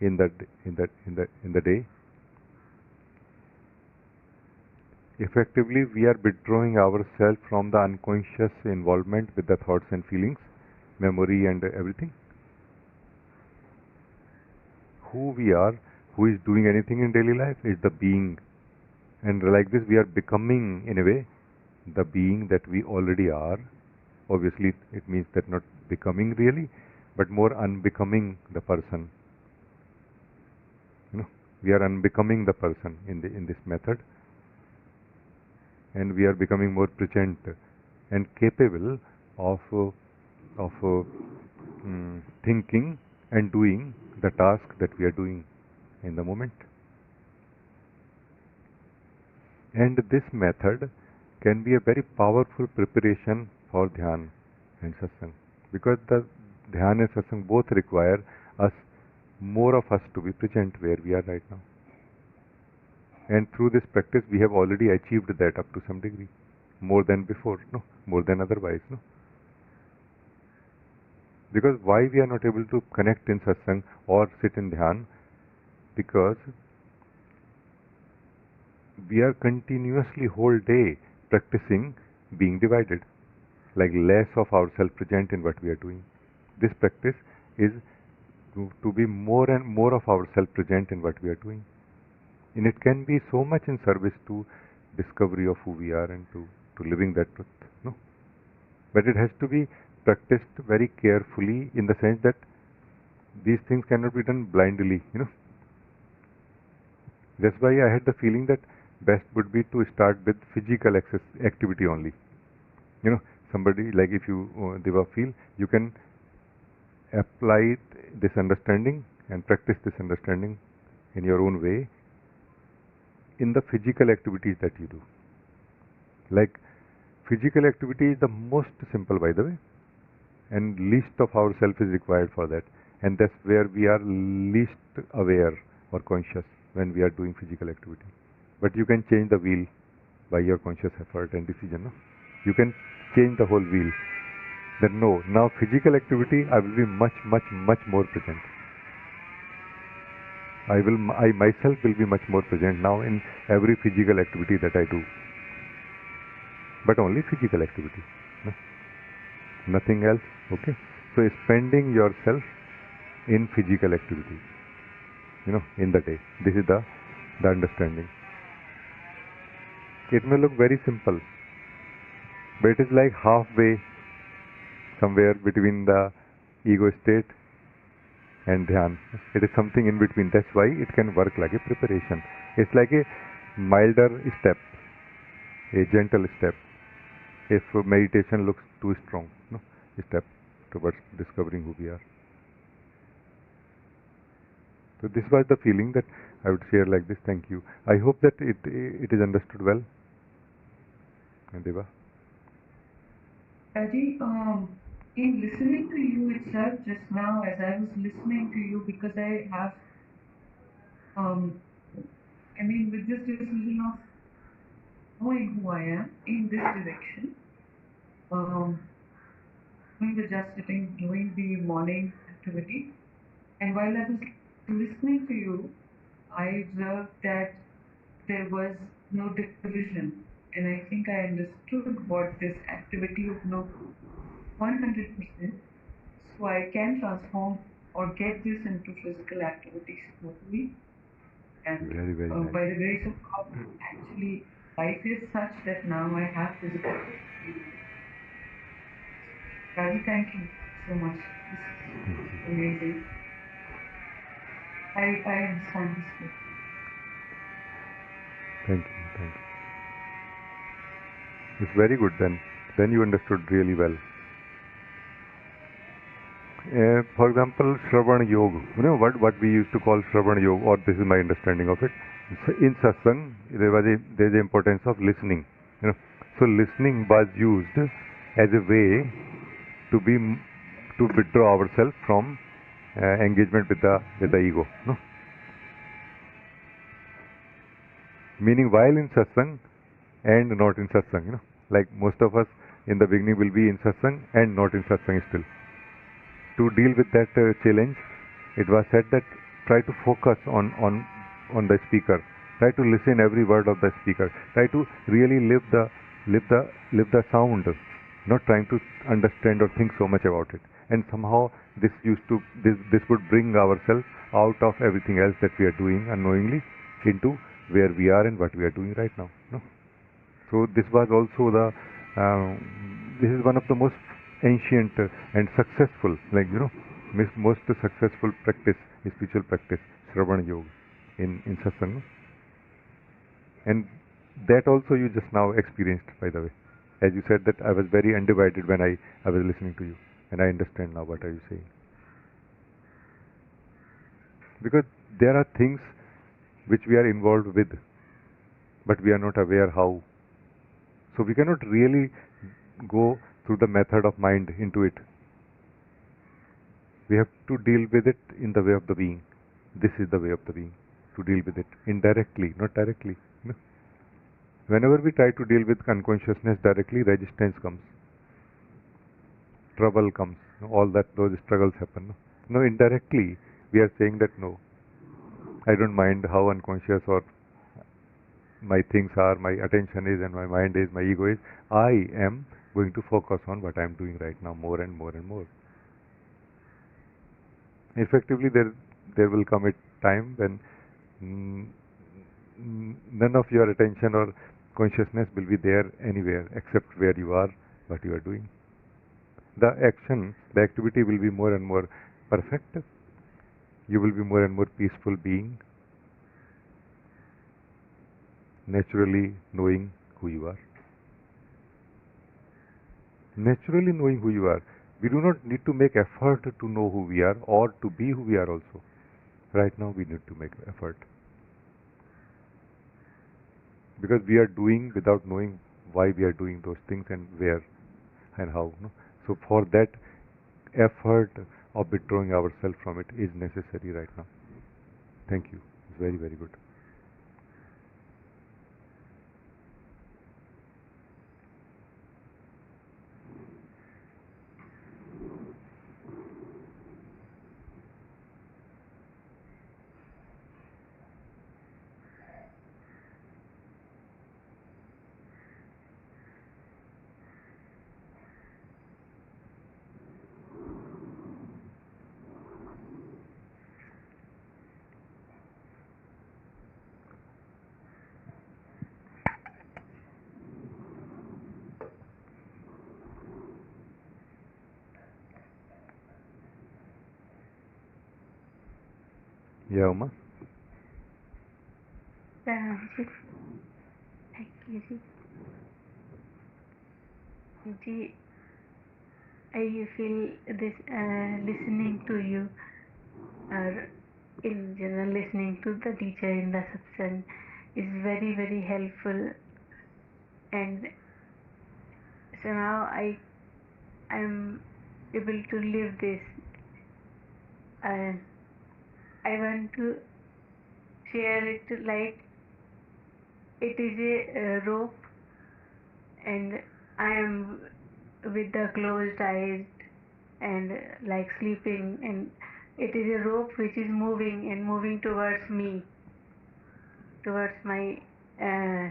in the day, effectively we are withdrawing ourselves from the unconscious involvement with the thoughts and feelings, memory and everything. Who we are, who is doing anything in daily life, is the being, and like this we are becoming in a way the being that we already are. Obviously it means that not becoming really, but more unbecoming the person. We are unbecoming the person in this method, and we are becoming more present and capable of thinking and doing the task that we are doing in the moment. And this method can be a very powerful preparation for dhyan and satsang, because the dhyan and satsang both require us, more of us, to be present where we are right now. And through this practice we have already achieved that up to some degree, more than before, no, more than otherwise, no. Because why we are not able to connect in satsang or sit in dhyan? Because we are continuously whole day practicing being divided, like less of ourself present in what we are doing. This practice is to be more and more of ourself present in what we are doing. And it can be so much in service to discovery of who we are and to living that truth. No? But it has to be practiced very carefully, in the sense that these things cannot be done blindly, That's why I had the feeling that best would be to start with physical activity only. Somebody, like if you Deva feel, you can apply this understanding and practice this understanding in your own way in the physical activities that you do. Like physical activity is the most simple, by the way, and least of ourself is required for that, and that's where we are least aware or conscious when we are doing physical activity. But you can change the wheel by your conscious effort and decision. No? You can change the whole wheel. Then no, now physical activity I will be much more present. I myself will be much more present now in every physical activity that I do. But only physical activity. No? Nothing else. Okay? So spending yourself in physical activity, in the day. This is the understanding. It may look very simple, but it is like halfway, somewhere between the ego state and dhyan. It is something in between. That's why it can work like a preparation. It's like a milder step, a gentle step. If meditation looks too strong, a step towards discovering who we are. So this was the feeling that I would share like this. Thank you. I hope that it is understood well. And Deva? Rajee, in listening to you itself just now, as I was listening to you, because I have, with this decision of knowing who I am in this direction, doing the just sitting, doing the morning activity, and while I was listening to you, I observed that there was no division, and I think I understood what this activity of no 100%, so I can transform or get this into physical activities totally. And Very, very nice. by the grace of God, actually, life is such that now I have physical activities. Rajee, thank you so much. This is amazing. I understand this way. Thank you, thank you. It's very good then. Then you understood really well. For example, Shravan Yoga. You know what we used to call Shravan Yoga, or this is my understanding of it. In Satsang, there is the importance of listening. So listening was used as a way to withdraw ourselves from engagement with the ego. No? Meaning while in Satsang and not in Satsang. Like most of us in the beginning will be in Satsang and not in Satsang still. To deal with that challenge, it was said that try to focus on the speaker. Try to listen every word of the speaker. Try to really live the sound, not trying to understand or think so much about it. And somehow this would bring ourselves out of everything else that we are doing unknowingly into where we are and what we are doing right now. No? So this was also this is one of the most ancient and successful, most successful practice, spiritual practice, Shravan Yoga in Satsang. And that also you just now experienced, by the way. As you said that I was very undivided when I was listening to you, and I understand now what are you saying. Because there are things which we are involved with, but we are not aware how. So we cannot really go through the method of mind into it. We have to deal with it in the way of the being. This is the way of the being, to deal with it indirectly, not directly. Whenever we try to deal with unconsciousness directly, resistance comes, trouble comes, those struggles happen. No, indirectly we are saying that no, I don't mind how unconscious or my things are, my attention is, and my mind is, my ego is. I am going to focus on what I am doing right now more and more and more. Effectively, there will come a time when none of your attention or consciousness will be there anywhere except where you are, what you are doing. The action, the activity will be more and more perfect. You will be more and more peaceful being, naturally knowing who you are. Naturally knowing who you are. We do not need to make effort to know who we are or to be who we are also. Right now we need to make effort. Because we are doing without knowing why we are doing those things and where and how. No? So for that, effort of withdrawing ourselves from it is necessary right now. Thank you. It's very, very good. Yeah, Uma? Thank you. Ji, I feel this listening to you, or in general listening to the teacher in the satsang, is very, very helpful. And so now I am able to live this. I want to share it like it is a rope, and I am with the closed eyes and like sleeping, and it is a rope which is moving and moving towards me, towards my uh,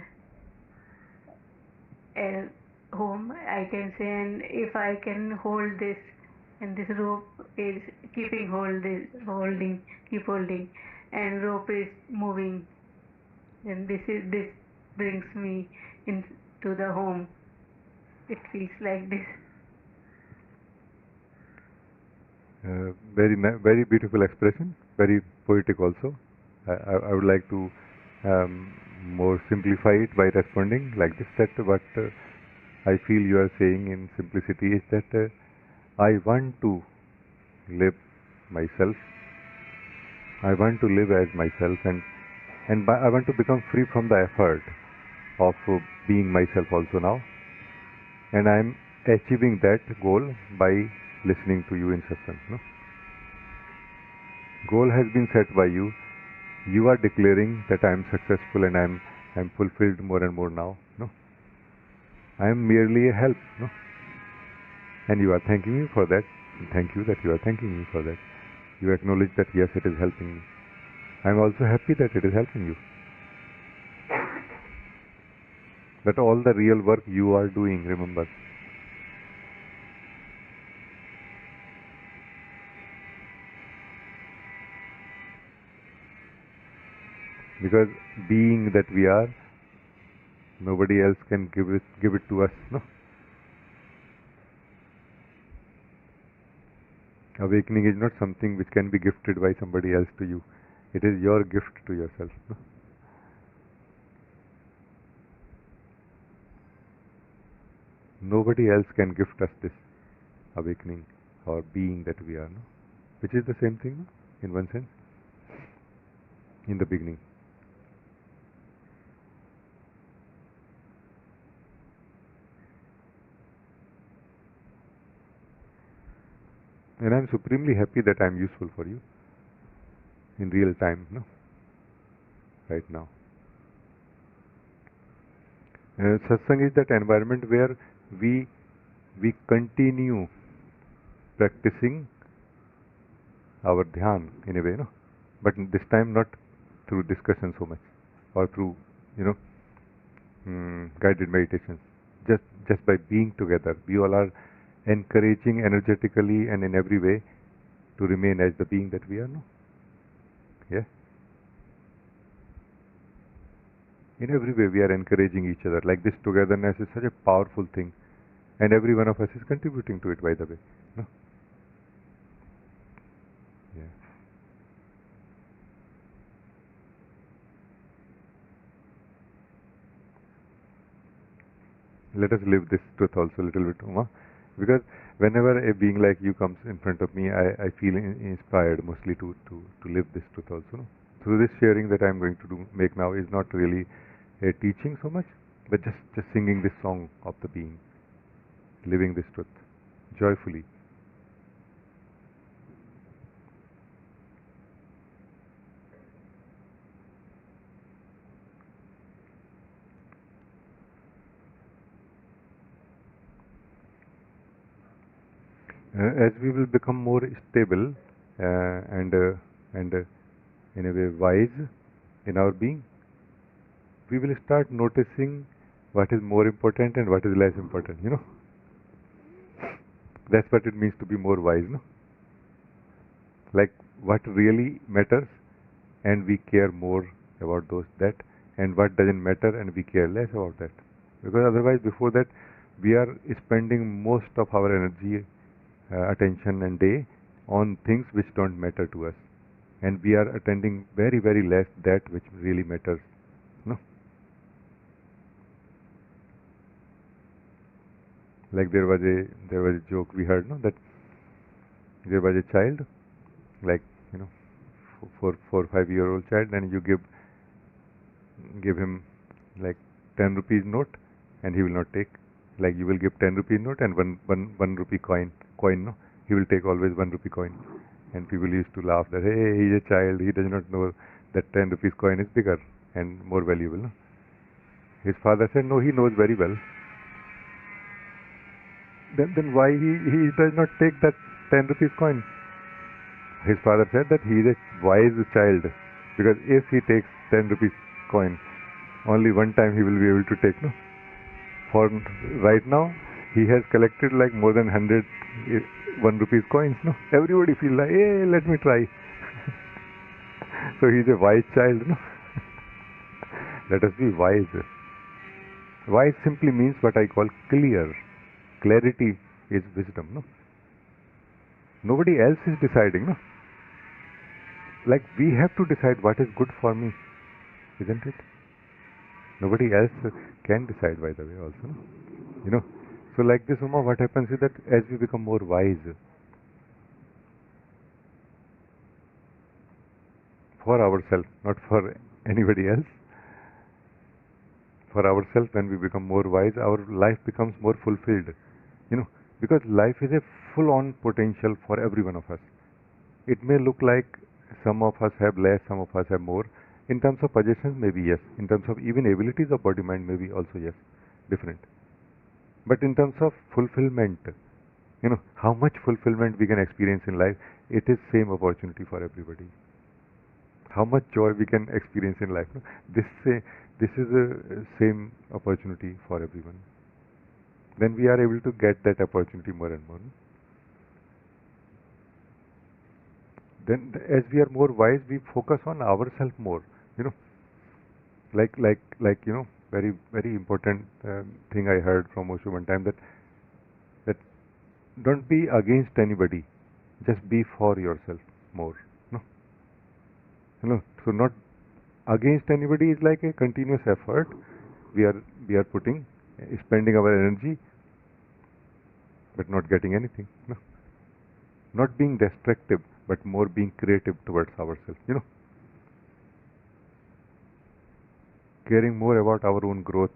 home, I can say. And if I can hold this, and this rope is keeping holding, keep holding, and rope is moving, and this brings me into the home. It feels like this. Very beautiful expression, very poetic also. I would like to more simplify it by responding like this, that what I feel you are saying in simplicity is that I want to live myself. I want to live as myself, and I want to become free from the effort of being myself also now. And I am achieving that goal by listening to you in satsang. No? Goal has been set by you. You are declaring that I am successful and I am fulfilled more and more now. No, I am merely a help. No, and you are thanking me for that. Thank you that you are thanking me for that. You acknowledge that yes, it is helping me. I am also happy that it is helping you. But all the real work you are doing, remember. Because being that we are, nobody else can give it to us. No. Awakening is not something which can be gifted by somebody else to you. It is your gift to yourself. No? Nobody else can gift us this awakening or being that we are. No? Which is the same thing, no? In one sense, in the beginning. And I am supremely happy that I am useful for you in real time, no? Right now. Satsang is that environment where we continue practicing our dhyan in a way, no? But this time not through discussion so much or through, guided meditations. Just by being together, we all are encouraging energetically and in every way to remain as the being that we are, no? Yeah. In every way we are encouraging each other. Like this togetherness is such a powerful thing, and every one of us is contributing to it, by the way. No? Yeah. Let us live this truth also a little bit, Uma, because whenever a being like you comes in front of me, I feel inspired mostly to live this truth also. No? So this sharing that I am going to make now is not really a teaching so much, but just singing this song of the being, living this truth joyfully. As we will become more stable and in a way wise in our being, we will start noticing what is more important and what is less important. That's what it means to be more wise, no? Like what really matters, and we care more about that, and what doesn't matter and we care less about that. Because otherwise, before that, we are spending most of our energy, attention and day on things which don't matter to us, and we are attending very less that which really matters. No? Like there was a joke we heard, no, that there was a child, like 4 or 5 year old child, and you give him like 10 rupees note, and he will not take. Like you will give 10 rupee note and one rupee coin, no, he will take always 1 rupee coin. And people used to laugh that, hey, he's a child, he does not know that 10 rupees coin is bigger and more valuable. No? His father said, no, he knows very well. Then why he does not take that 10 rupees coin? His father said that he is a wise child, because if he takes 10 rupees coin, only one time he will be able to take. No? For right now, he has collected like more than 100 1 rupees coins. No, everybody feel like, hey, let me try. So he's a wise child. No, let us be wise. Wise simply means what I call clear. Clarity is wisdom. No, nobody else is deciding. No, like we have to decide what is good for me, isn't it? Nobody else can decide, by the way, also. No? You know, so like this, Uma, what happens is that as we become more wise for ourselves, not for anybody else, for ourselves, when we become more wise, our life becomes more fulfilled. You know, because life is a full-on potential for every one of us. It may look like some of us have less, some of us have more. In terms of possessions, maybe yes. In terms of even abilities of body mind, maybe also yes, different. But in terms of fulfillment, you know, how much fulfillment we can experience in life, it is same opportunity for everybody. How much joy we can experience in life, no? This is a same opportunity for everyone. Then we are able to get that opportunity more and more. No? Then as we are more wise, we focus on ourselves more. You know, like you know, very very important thing I heard from Osho one time, that don't be against anybody, just be for yourself more. No, you know, so not against anybody is like a continuous effort. We are putting, spending our energy, but not getting anything. No, not being destructive, but more being creative towards ourselves. You know, caring more about our own growth,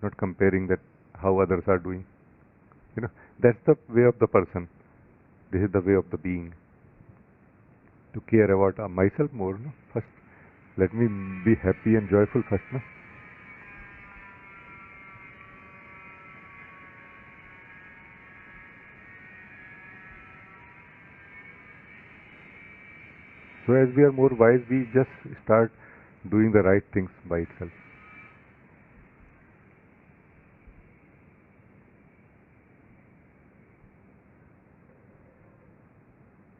not comparing that how others are doing. You know, that's the way of the person. This is the way of the being. To care about myself more. No? First, let me be happy and joyful first. No? So as we are more wise, we just start doing the right things by itself.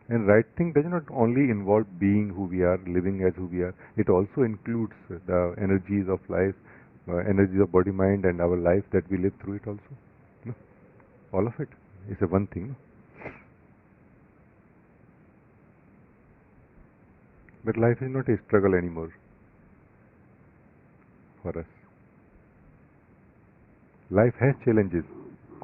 And right thing does not only involve being who we are, living as who we are. It also includes the energies of life, energies of body, mind, and our life that we live through it also. No? All of it is a one thing. No? But life is not a struggle anymore for us. Life has challenges.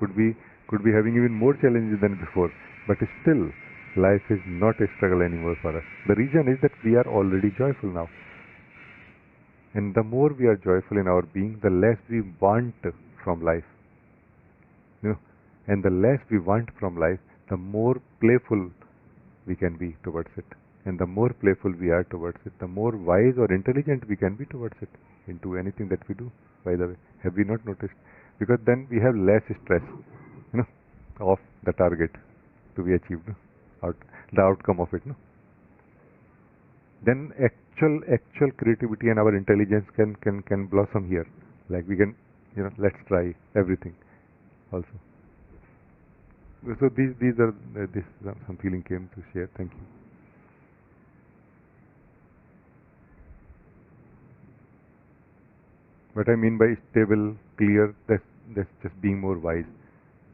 Could be having even more challenges than before. But still, life is not a struggle anymore for us. The reason is that we are already joyful now. And the more we are joyful in our being, the less we want from life. You know, and the less we want from life, the more playful we can be towards it. And the more playful we are towards it, the more wise or intelligent we can be towards it, into anything that we do, by the way. Have we not noticed? Because then we have less stress, you know, of the target to be achieved, no? The outcome of it. No? Then actual creativity and our intelligence can blossom here. Like we can, you know, let's try everything also. So these are this some feeling came to share. Thank you. What I mean by stable, clear, that's just being more wise.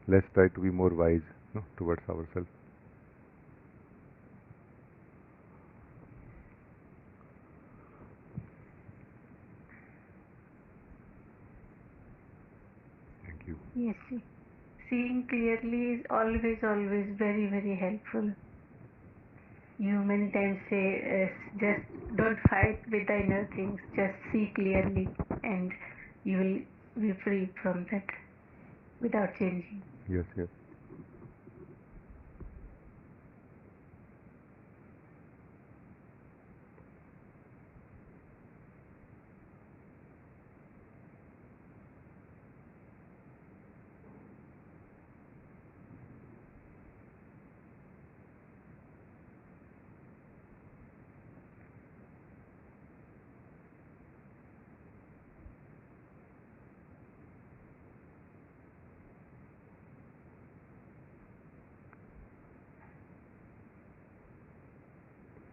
Let's try to be more wise, no, towards ourselves. Thank you. Yes, seeing clearly is always very, very helpful. You many times say, just don't fight with the inner things, just see clearly, and you will be free from that without changing. Yes, yes.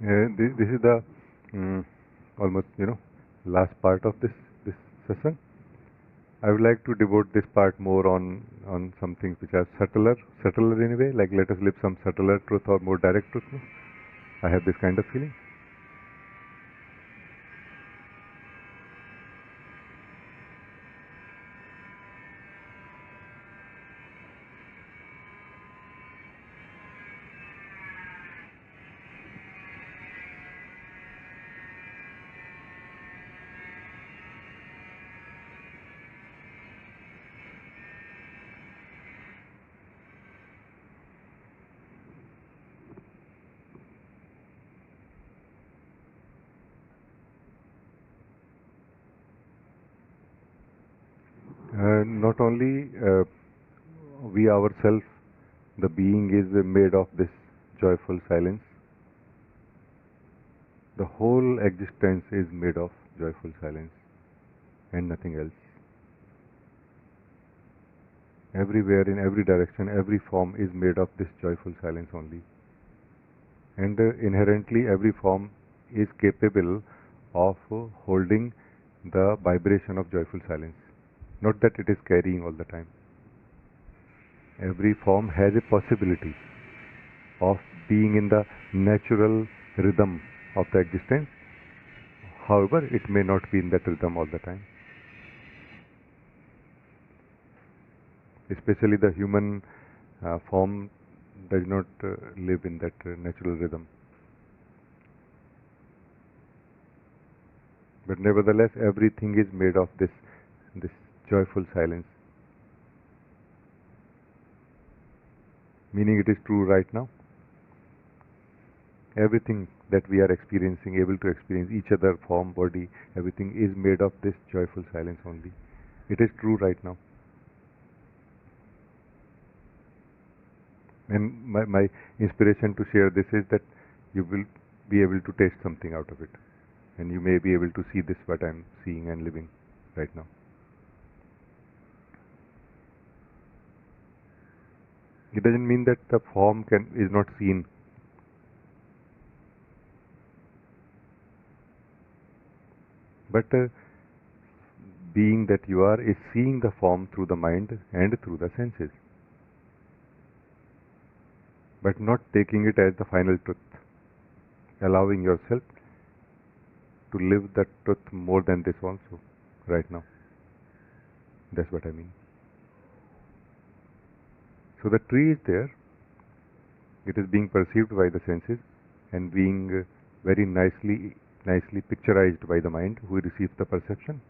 This is the almost last part of this session. I would like to devote this part more on some things which are subtler in a way. Like let us live some subtler truth or more direct truth. No? I have this kind of feeling. Not only we ourselves, the being is made of this joyful silence. The whole existence is made of joyful silence and nothing else. Everywhere, in every direction, every form is made of this joyful silence only. And inherently, every form is capable of holding the vibration of joyful silence. Not that it is carrying all the time. Every form has a possibility of being in the natural rhythm of the existence. However, it may not be in that rhythm all the time. Especially the human form does not live in that natural rhythm. But nevertheless, everything is made of this joyful silence. Meaning it is true right now. Everything that we are experiencing, able to experience, each other, form, body, everything is made of this joyful silence only. It is true right now. And my inspiration to share this is that you will be able to taste something out of it. And you may be able to see this, what I am seeing and living right now. It doesn't mean that the form is not seen. But being that you are is seeing the form through the mind and through the senses. But not taking it as the final truth. Allowing yourself to live that truth more than this also, right now. That's what I mean. So the tree is there. It is being perceived by the senses and being very nicely picturized by the mind who receives the perception.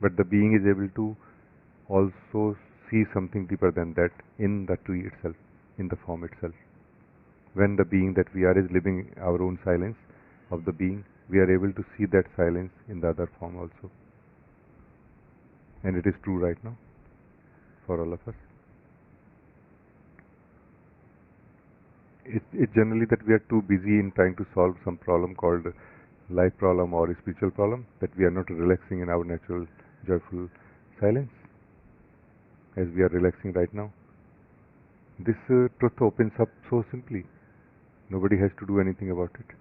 But the being is able to also see something deeper than that in the tree itself, in the form itself. When the being that we are is living our own silence of the being, we are able to see that silence in the other form also. And it is true right now for all of us. It's generally that we are too busy in trying to solve some problem called life problem or spiritual problem, that we are not relaxing in our natural joyful silence as we are relaxing right now. This truth opens up so simply. Nobody has to do anything about it.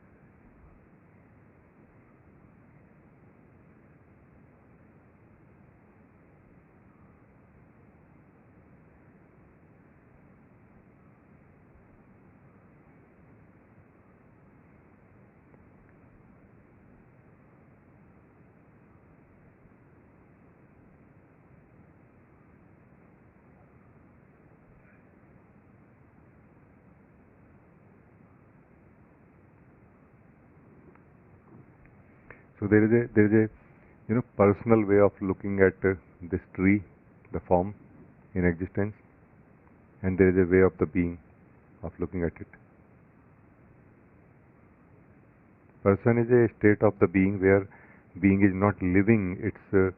So there is a personal way of looking at this tree, the form in existence, and there is a way of the being of looking at it. Person is a state of the being where being is not living its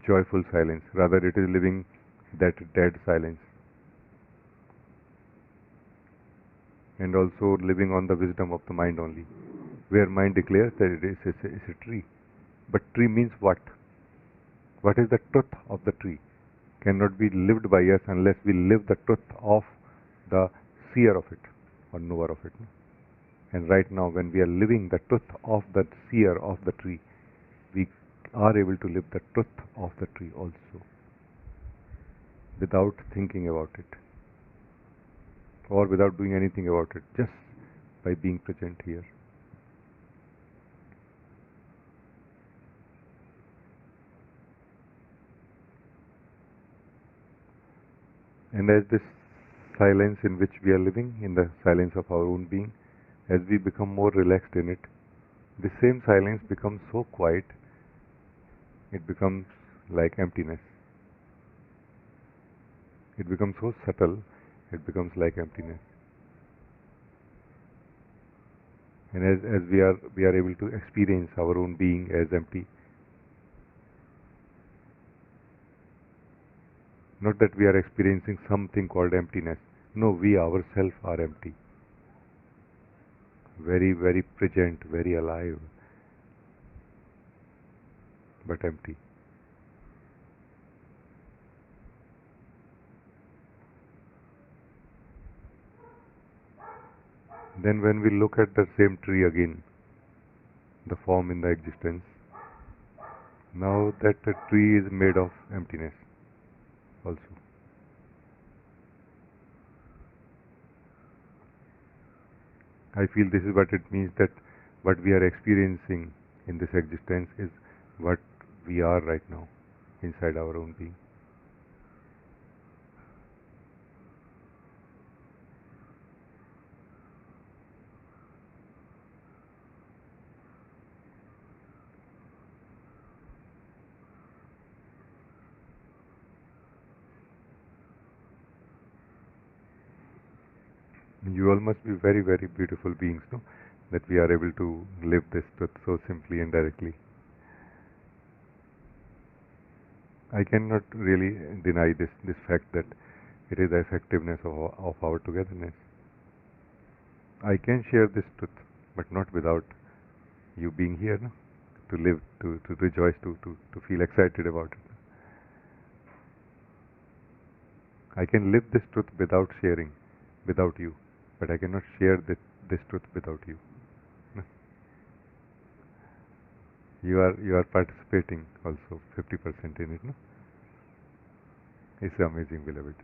joyful silence, rather it is living that dead silence, and also living on the wisdom of the mind only, where mind declares that it is a tree. But tree means what? What is the truth of the tree? Cannot be lived by us unless we live the truth of the seer of it or knower of it. And right now, when we are living the truth of the seer of the tree, we are able to live the truth of the tree also, without thinking about it or without doing anything about it, just by being present here. And as this silence in which we are living, in the silence of our own being, as we become more relaxed in it, the same silence becomes so quiet, it becomes like emptiness. It becomes so subtle, it becomes like emptiness. And as we are able to experience our own being as empty, not that we are experiencing something called emptiness. No, we ourselves are empty. Very, very present, very alive, but empty. Then when we look at the same tree again, the form in the existence, now that the tree is made of emptiness also. I feel this is what it means, that what we are experiencing in this existence is what we are right now inside our own being. You all must be very, very beautiful beings, no? That we are able to live this truth so simply and directly. I cannot really deny this fact that it is the effectiveness of our togetherness. I can share this truth, but not without you being here, no? To live, to rejoice, to feel excited about it. I can live this truth without sharing, without you. But I cannot share this truth without you. You are participating also 50% in it, no? It's amazing, beloved.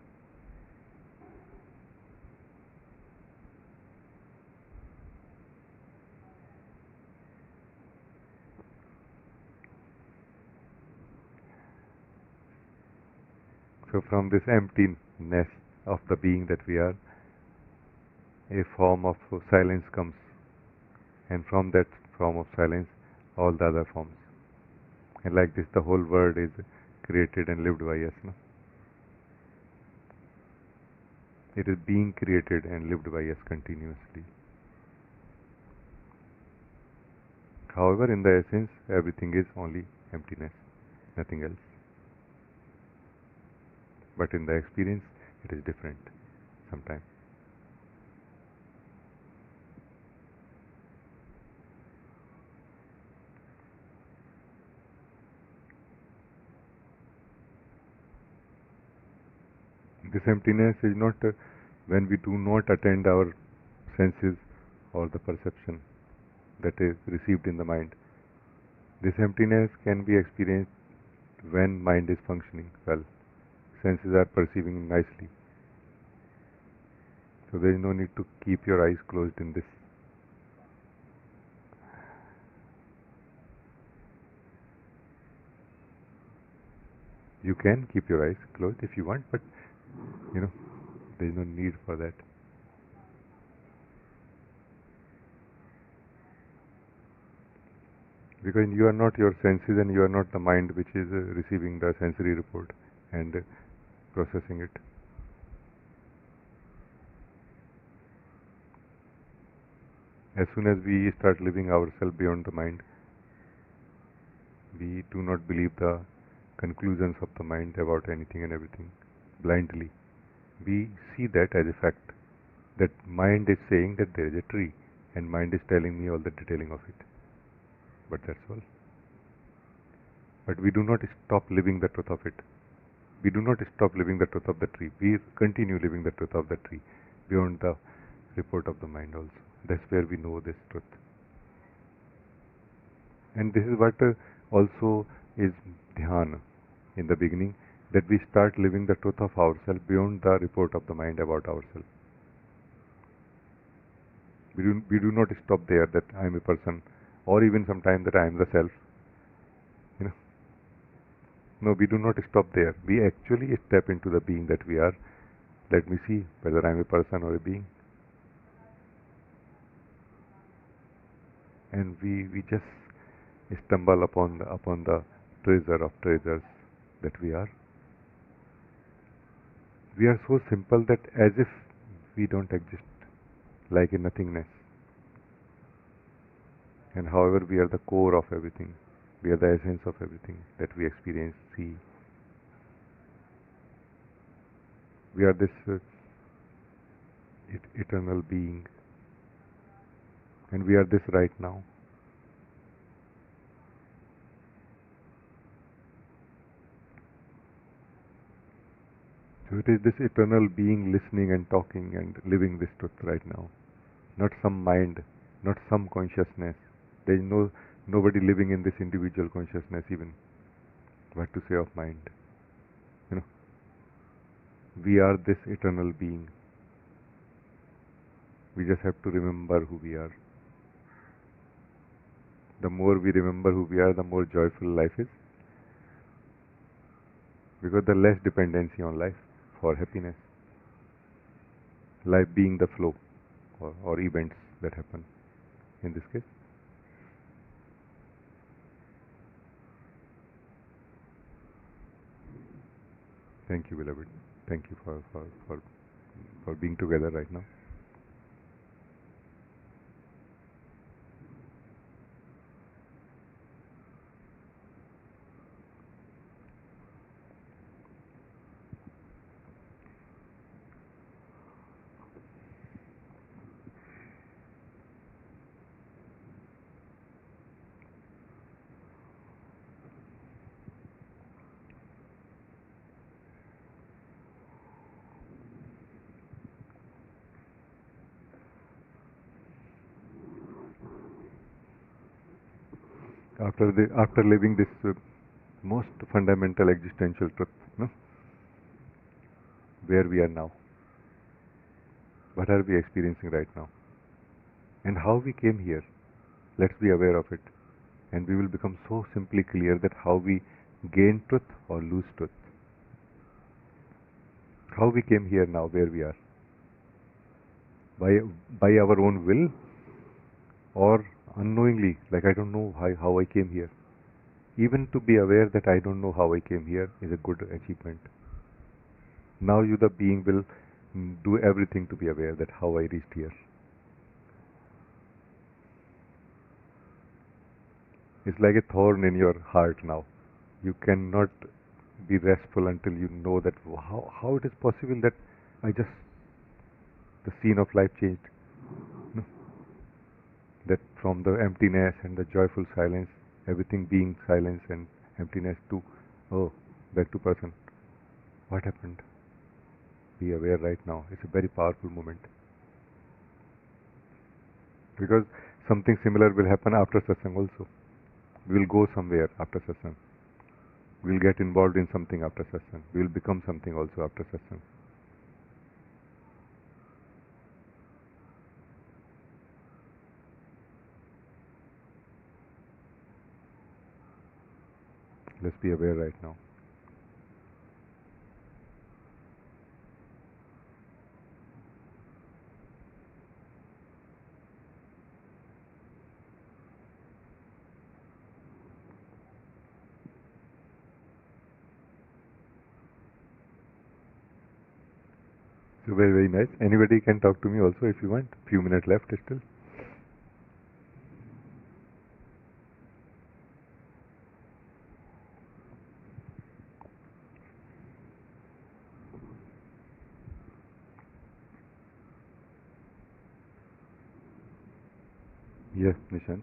So from this emptiness of the being that we are, a form of silence comes, and from that form of silence, all the other forms. And like this, the whole world is created and lived by us. No? It is being created and lived by us continuously. However, in the essence, everything is only emptiness, nothing else. But in the experience, it is different sometimes. This emptiness is not when we do not attend our senses or the perception that is received in the mind. This emptiness can be experienced when mind is functioning well. Senses are perceiving nicely. So there is no need to keep your eyes closed in this. You can keep your eyes closed if you want, but there is no need for that. Because you are not your senses and you are not the mind which is receiving the sensory report and processing it. As soon as we start living ourselves beyond the mind, we do not believe the conclusions of the mind about anything and everything blindly. We see that as a fact, that mind is saying that there is a tree and mind is telling me all the detailing of it. But that's all. But we do not stop living the truth of it. We do not stop living the truth of the tree. We continue living the truth of the tree. beyond the report of the mind also. That's where we know this truth. And this is what also is dhyana in the beginning, that we start living the truth of ourselves beyond the report of the mind about ourselves. We do not stop there that I am a person, or even sometimes that I am the self. You know, no, we do not stop there. We actually step into the being that we are. Let me see whether I am a person or a being. And we just stumble upon the treasure of treasures that we are. We are so simple that as if we don't exist, like a nothingness. And however, we are the core of everything. We are the essence of everything that we experience, see. We are this eternal being. And we are this right now. So it is this eternal being listening and talking and living this truth right now. Not some mind, not some consciousness. There is nobody living in this individual consciousness even. What to say of mind? You know, we are this eternal being. We just have to remember who we are. The more we remember who we are, the more joyful life is. Because the less dependency on life for happiness. Life being the flow or events that happen in this case. Thank you, beloved. Thank you for being together right now. After living this most fundamental existential truth, no? Where we are now, what are we experiencing right now, and how we came here, let's be aware of it, and we will become so simply clear that how we gain truth or lose truth, how we came here now, where we are, by our own will, or unknowingly, like I don't know how I came here. Even to be aware that I don't know how I came here is a good achievement. Now you, the being, will do everything to be aware that how I reached here. It's like a thorn in your heart now. You cannot be restful until you know that how it is possible that the scene of life changed. No? That from the emptiness and the joyful silence, everything being silence and emptiness, to, oh, back to person. What happened? Be aware right now. It's a very powerful moment. Because something similar will happen after satsang also. We will go somewhere after satsang. We will get involved in something after satsang. We will become something also after satsang. Let's be aware right now. So very, very nice. Anybody can talk to me also if you want. Few minutes left still. Yes, Nishan.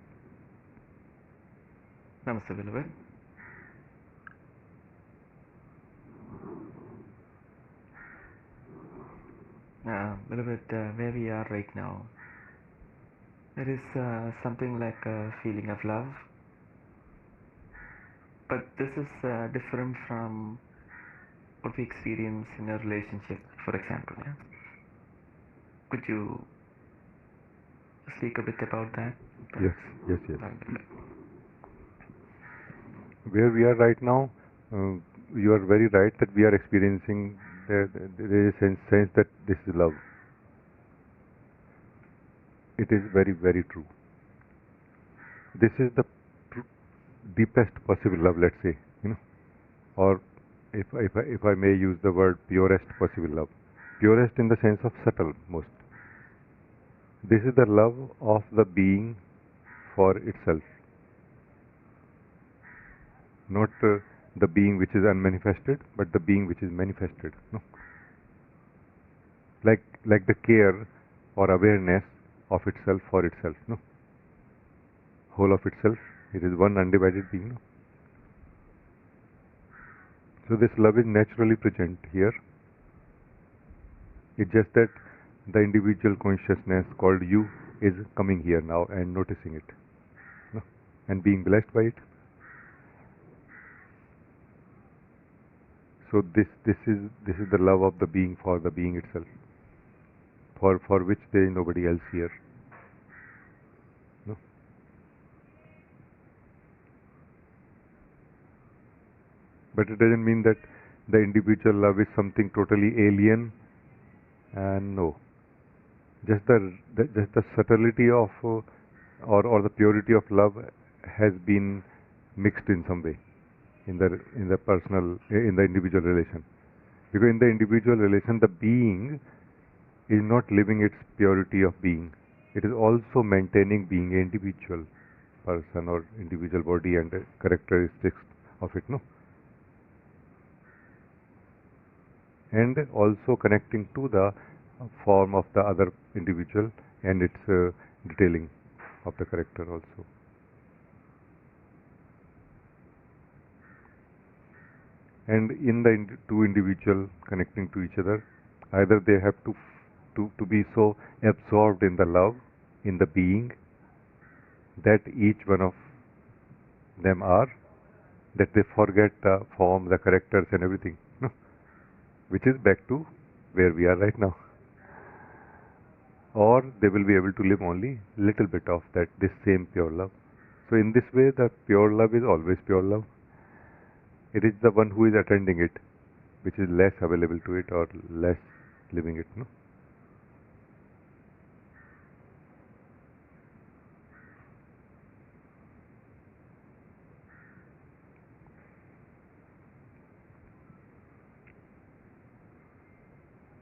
Namaste, beloved. Beloved, where we are right now, there is something like a feeling of love, but this is different from what we experience in a relationship, for example. Yeah? Could you speak a bit about that? Yes, yes, yes. Where we are right now, you are very right that we are experiencing, there is a sense that this is love. It is very, very true. This is the deepest possible love, let's say, or if I may use the word purest possible love. Purest in the sense of subtle most. This is the love of the being for itself, not the being which is unmanifested, but the being which is manifested. No? Like the care or awareness of itself for itself. No? Whole of itself. It is one undivided being. No? So this love is naturally present here. It's just that the individual consciousness called you is coming here now and noticing it, no? And being blessed by it. So this is the love of the being for the being itself, for which there is nobody else here. No? But it doesn't mean that the individual love is something totally alien. And no, just the subtlety of or the purity of love has been mixed in some way in the personal, in the individual relation. Because in the individual relation, the being is not living its purity of being. It is also maintaining being an individual person or individual body and characteristics of it. No. And also connecting to the form of the other individual and its detailing of the character also. And in the two individual connecting to each other, either they have to be so absorbed in the love, in the being, that each one of them are, that they forget the form, the characters and everything. No? Which is back to where we are right now. Or they will be able to live only little bit of this same pure love. So in this way, the pure love is always pure love. It is the one who is attending it, which is less available to it or less living it. No?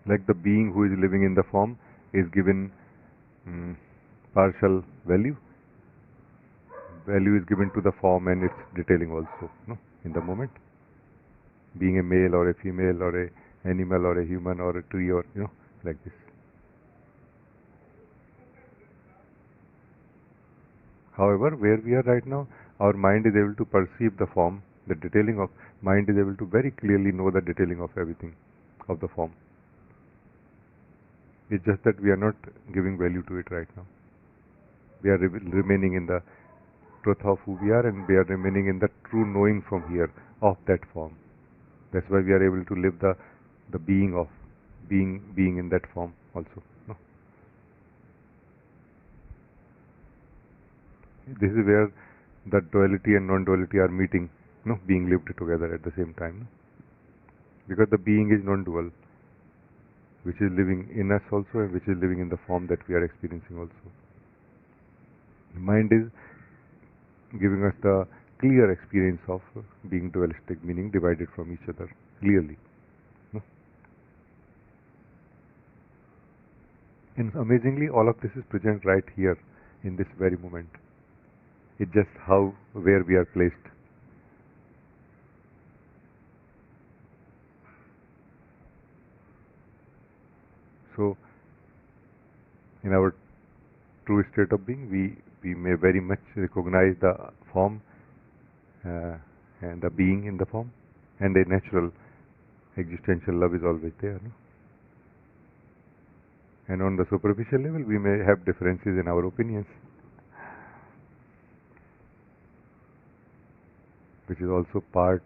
Like the being who is living in the form is given partial value. Value is given to the form and its detailing also, no? In the moment. Being a male or a female or a animal or a human or a tree or, like this. However, where we are right now, our mind is able to perceive the form, the detailing of mind is able to very clearly know the detailing of everything, of the form. It's just that we are not giving value to it right now. We are remaining in the truth of who we are, and we are remaining in the true knowing from here of that form. That's why we are able to live the being of being in that form also. No? This is where the duality and non-duality are meeting, being lived together at the same time. No? Because the being is non-dual, which is living in us also and which is living in the form that we are experiencing also. Mind is giving us the clear experience of being dualistic, meaning divided from each other clearly. No? And amazingly, all of this is present right here in this very moment. It's just where we are placed. So, in our true state of being, we may very much recognize the form and the being in the form, and a natural existential love is always there. No? And on the superficial level, we may have differences in our opinions, which is also part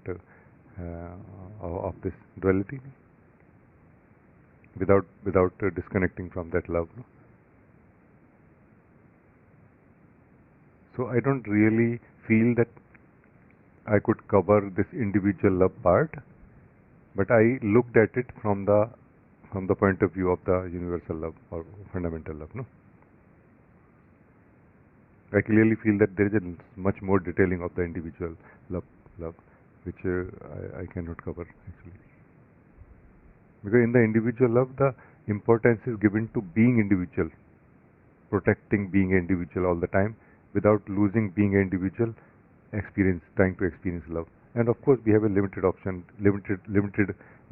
of this duality, without disconnecting from that love. No? So I don't really feel that I could cover this individual love part, but I looked at it from the point of view of the universal love or fundamental love. No, I clearly feel that there is a much more detailing of the individual love, which I cannot cover actually. Because in the individual love, the importance is given to being individual, protecting being individual all the time, without losing being individual, trying to experience love. And of course, we have a limited option, limited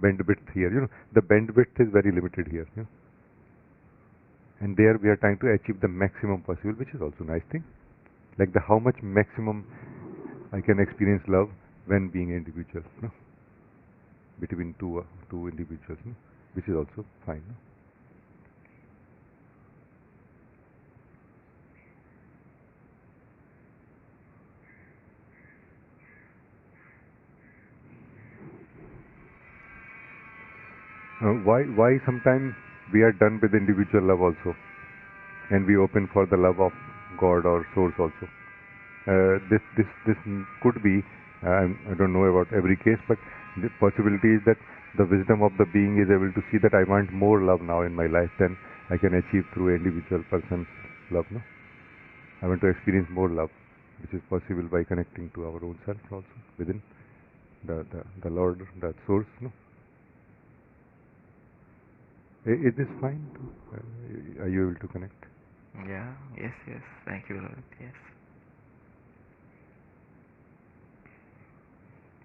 bandwidth here. The bandwidth is very limited here. And there we are trying to achieve the maximum possible, which is also a nice thing. Like how much maximum I can experience love when being individual, between two individuals, which is also fine. Why sometimes we are done with individual love also, and we open for the love of God or source also. This could be, I don't know about every case, but the possibility is that the wisdom of the being is able to see that I want more love now in my life than I can achieve through individual person's love. No, I want to experience more love, which is possible by connecting to our own self also within the Lord, the source. No. Is this fine? Are you able to connect? Yeah, yes. Thank you, Lord. Yes.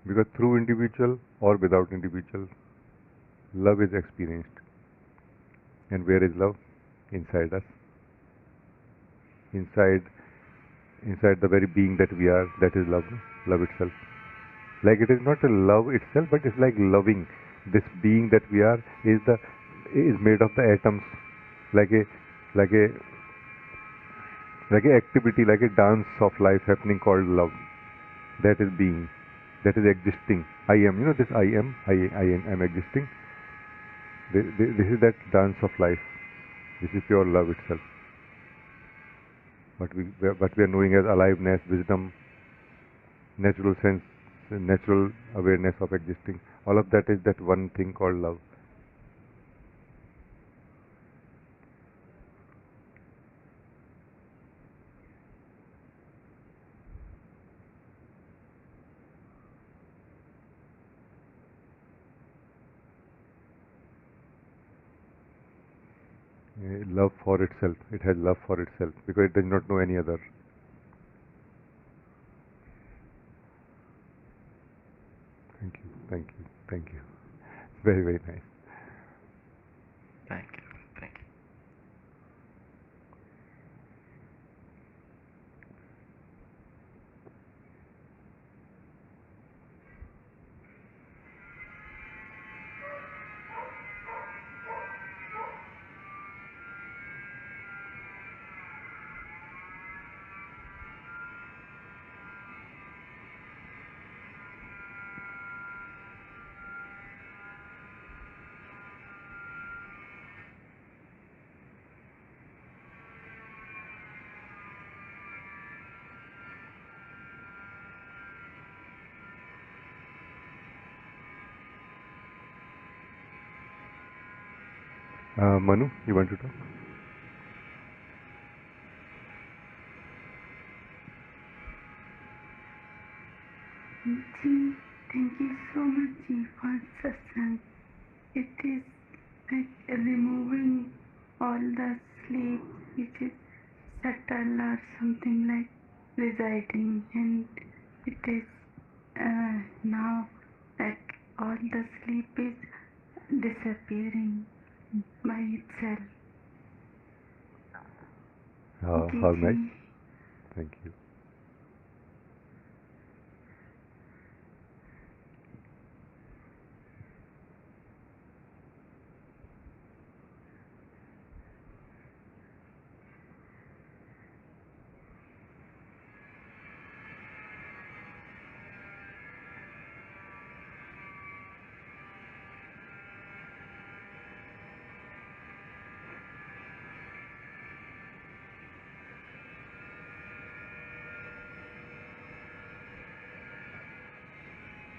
Because through individual or without individual, love is experienced. And where is love? Inside us. Inside the very being that we are, that is love, love itself. Like it is not a love itself, but it's like loving. This being that we are is made of the atoms, like a activity, like a dance of life happening called love. That is being, that is existing. I am, this I am existing. This is that dance of life. This is pure love itself. What we are knowing as aliveness, wisdom, natural sense, natural awareness of existing. All of that is that one thing called love. Love for itself. It has love for itself because it does not know any other. Thank you. Very, very nice. Thank you. Manu, you want to talk? Ji, thank you so much, Ji, for Satsang. It is like removing all the sleep which is subtle or something like residing, and it is now like all the sleep is disappearing by itself. How nice. Thank you.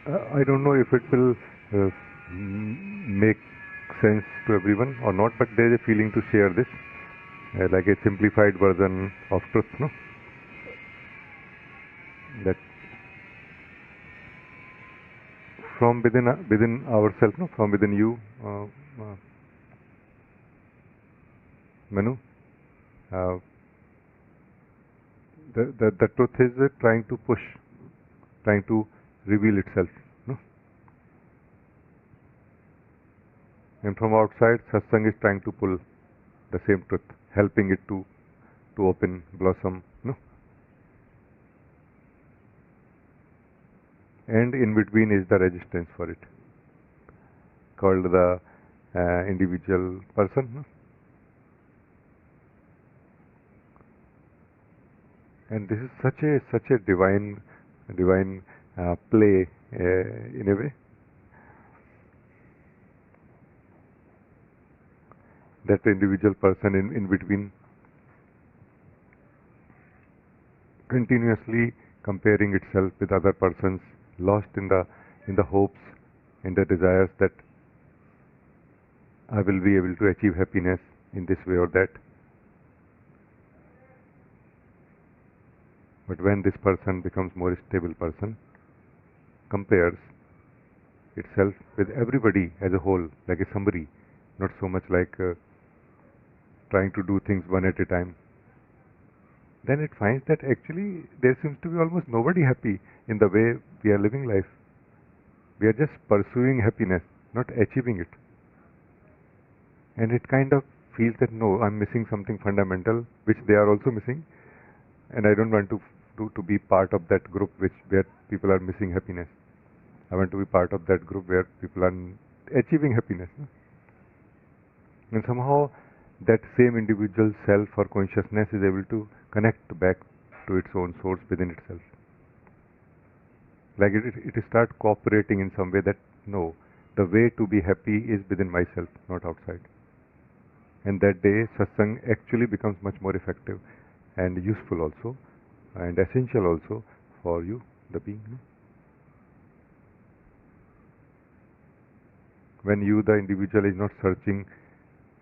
I don't know if it will make sense to everyone or not, but there is a feeling to share this, like a simplified version of truth, no? That from within ourselves, no, from within you, Manu, uh, the truth is trying to push, trying to reveal itself, no? And from outside, Satsang is trying to pull the same truth, helping it to open, blossom, no? And in between is the resistance for it, called the individual person, no? And this is such a divine play in a way, that the individual person in between, continuously comparing itself with other persons, lost in the hopes and the desires that I will be able to achieve happiness in this way or that. But when this person becomes more stable person, compares itself with everybody as a whole, like a summary, not so much like trying to do things one at a time, then it finds that actually there seems to be almost nobody happy in the way we are living life. We are just pursuing happiness, not achieving it. And it kind of feels that no, I'm missing something fundamental, which they are also missing, and I don't want to be part of that group where people are missing happiness. I want to be part of that group where people are achieving happiness. No? And somehow that same individual self or consciousness is able to connect back to its own source within itself. Like it starts cooperating in some way that no, the way to be happy is within myself, not outside. And that day satsang actually becomes much more effective and useful also, and essential also for you, the being. No? When you, the individual, is not searching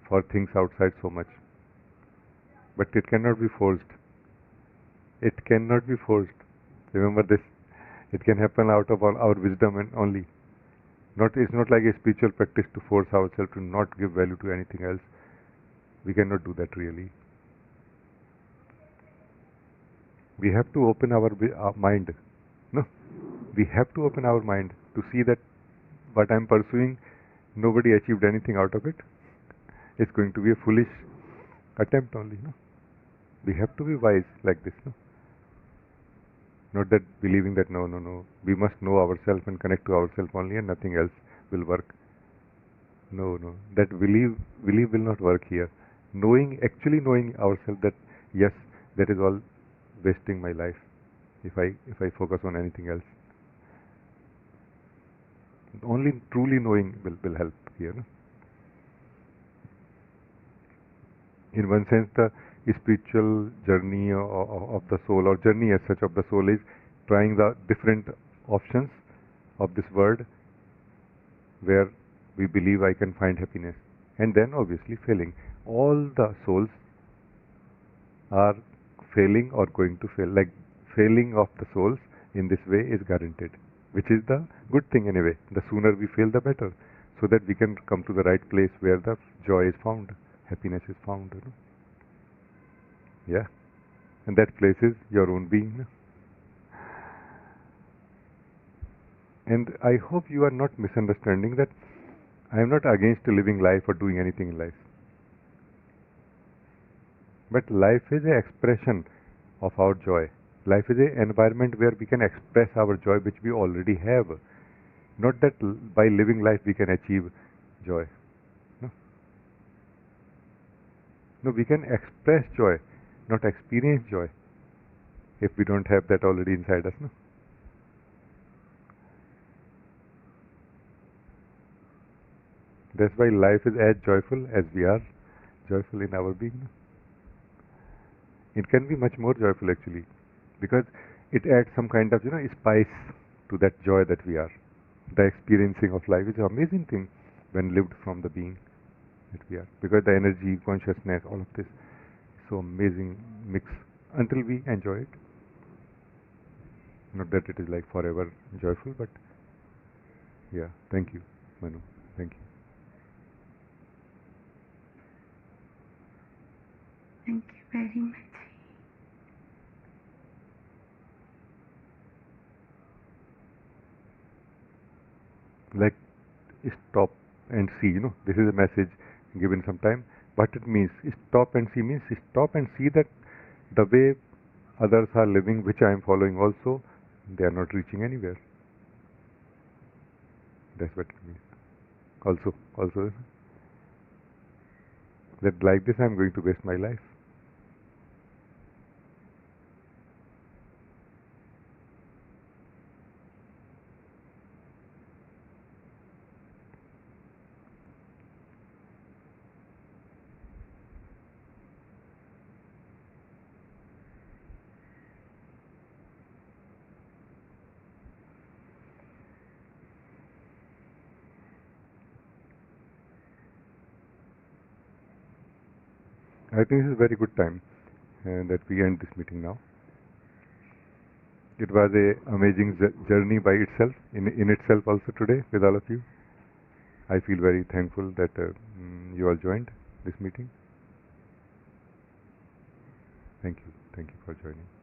for things outside so much. But it cannot be forced. It cannot be forced. Remember this. It can happen out of our wisdom and only. It's not like a spiritual practice to force ourselves to not give value to anything else. We cannot do that really. We have to open our mind. No, we have to open our mind to see that what I'm pursuing, nobody achieved anything out of it. It's going to be a foolish attempt only. No, we have to be wise like this. No, not that believing that no, we must know ourselves and connect to ourselves only, and nothing else will work. No, that belief will not work here. Actually knowing ourselves that yes, that is all wasting my life if I focus on anything else. Only truly knowing will help here. No? In one sense, the spiritual journey of the soul, or journey as such of the soul, is trying the different options of this world where we believe I can find happiness, and then obviously failing. All the souls are failing or going to fail. Like failing of the souls in this way is guaranteed, which is the good thing anyway. The sooner we fail, the better, so that we can come to the right place where the joy is found, happiness is found. You know? Yeah, and that place is your own being. No? And I hope you are not misunderstanding that I am not against living life or doing anything in life. But life is an expression of our joy. Life is an environment where we can express our joy, which we already have. Not that by living life we can achieve joy. No, we can express joy, not experience joy, if we don't have that already inside us. No? That's why life is as joyful as we are joyful in our being. No? It can be much more joyful actually, because it adds some kind of spice to that joy that we are. the experiencing of life is an amazing thing when lived from the being that we are. Because the energy, consciousness, all of this is so amazing mix until we enjoy it. Not that it is like forever joyful, but yeah. Thank you, Manu. Thank you. Thank you very much. Like stop and see, this is a message given sometime. What it means, stop and see means stop and see that the way others are living, which I am following also, they are not reaching anywhere. That's what it means. Also, that like this I am going to waste my life. I think this is a very good time that we end this meeting now. It was a amazing journey by itself, in itself also today with all of you. I feel very thankful that you all joined this meeting. Thank you for joining.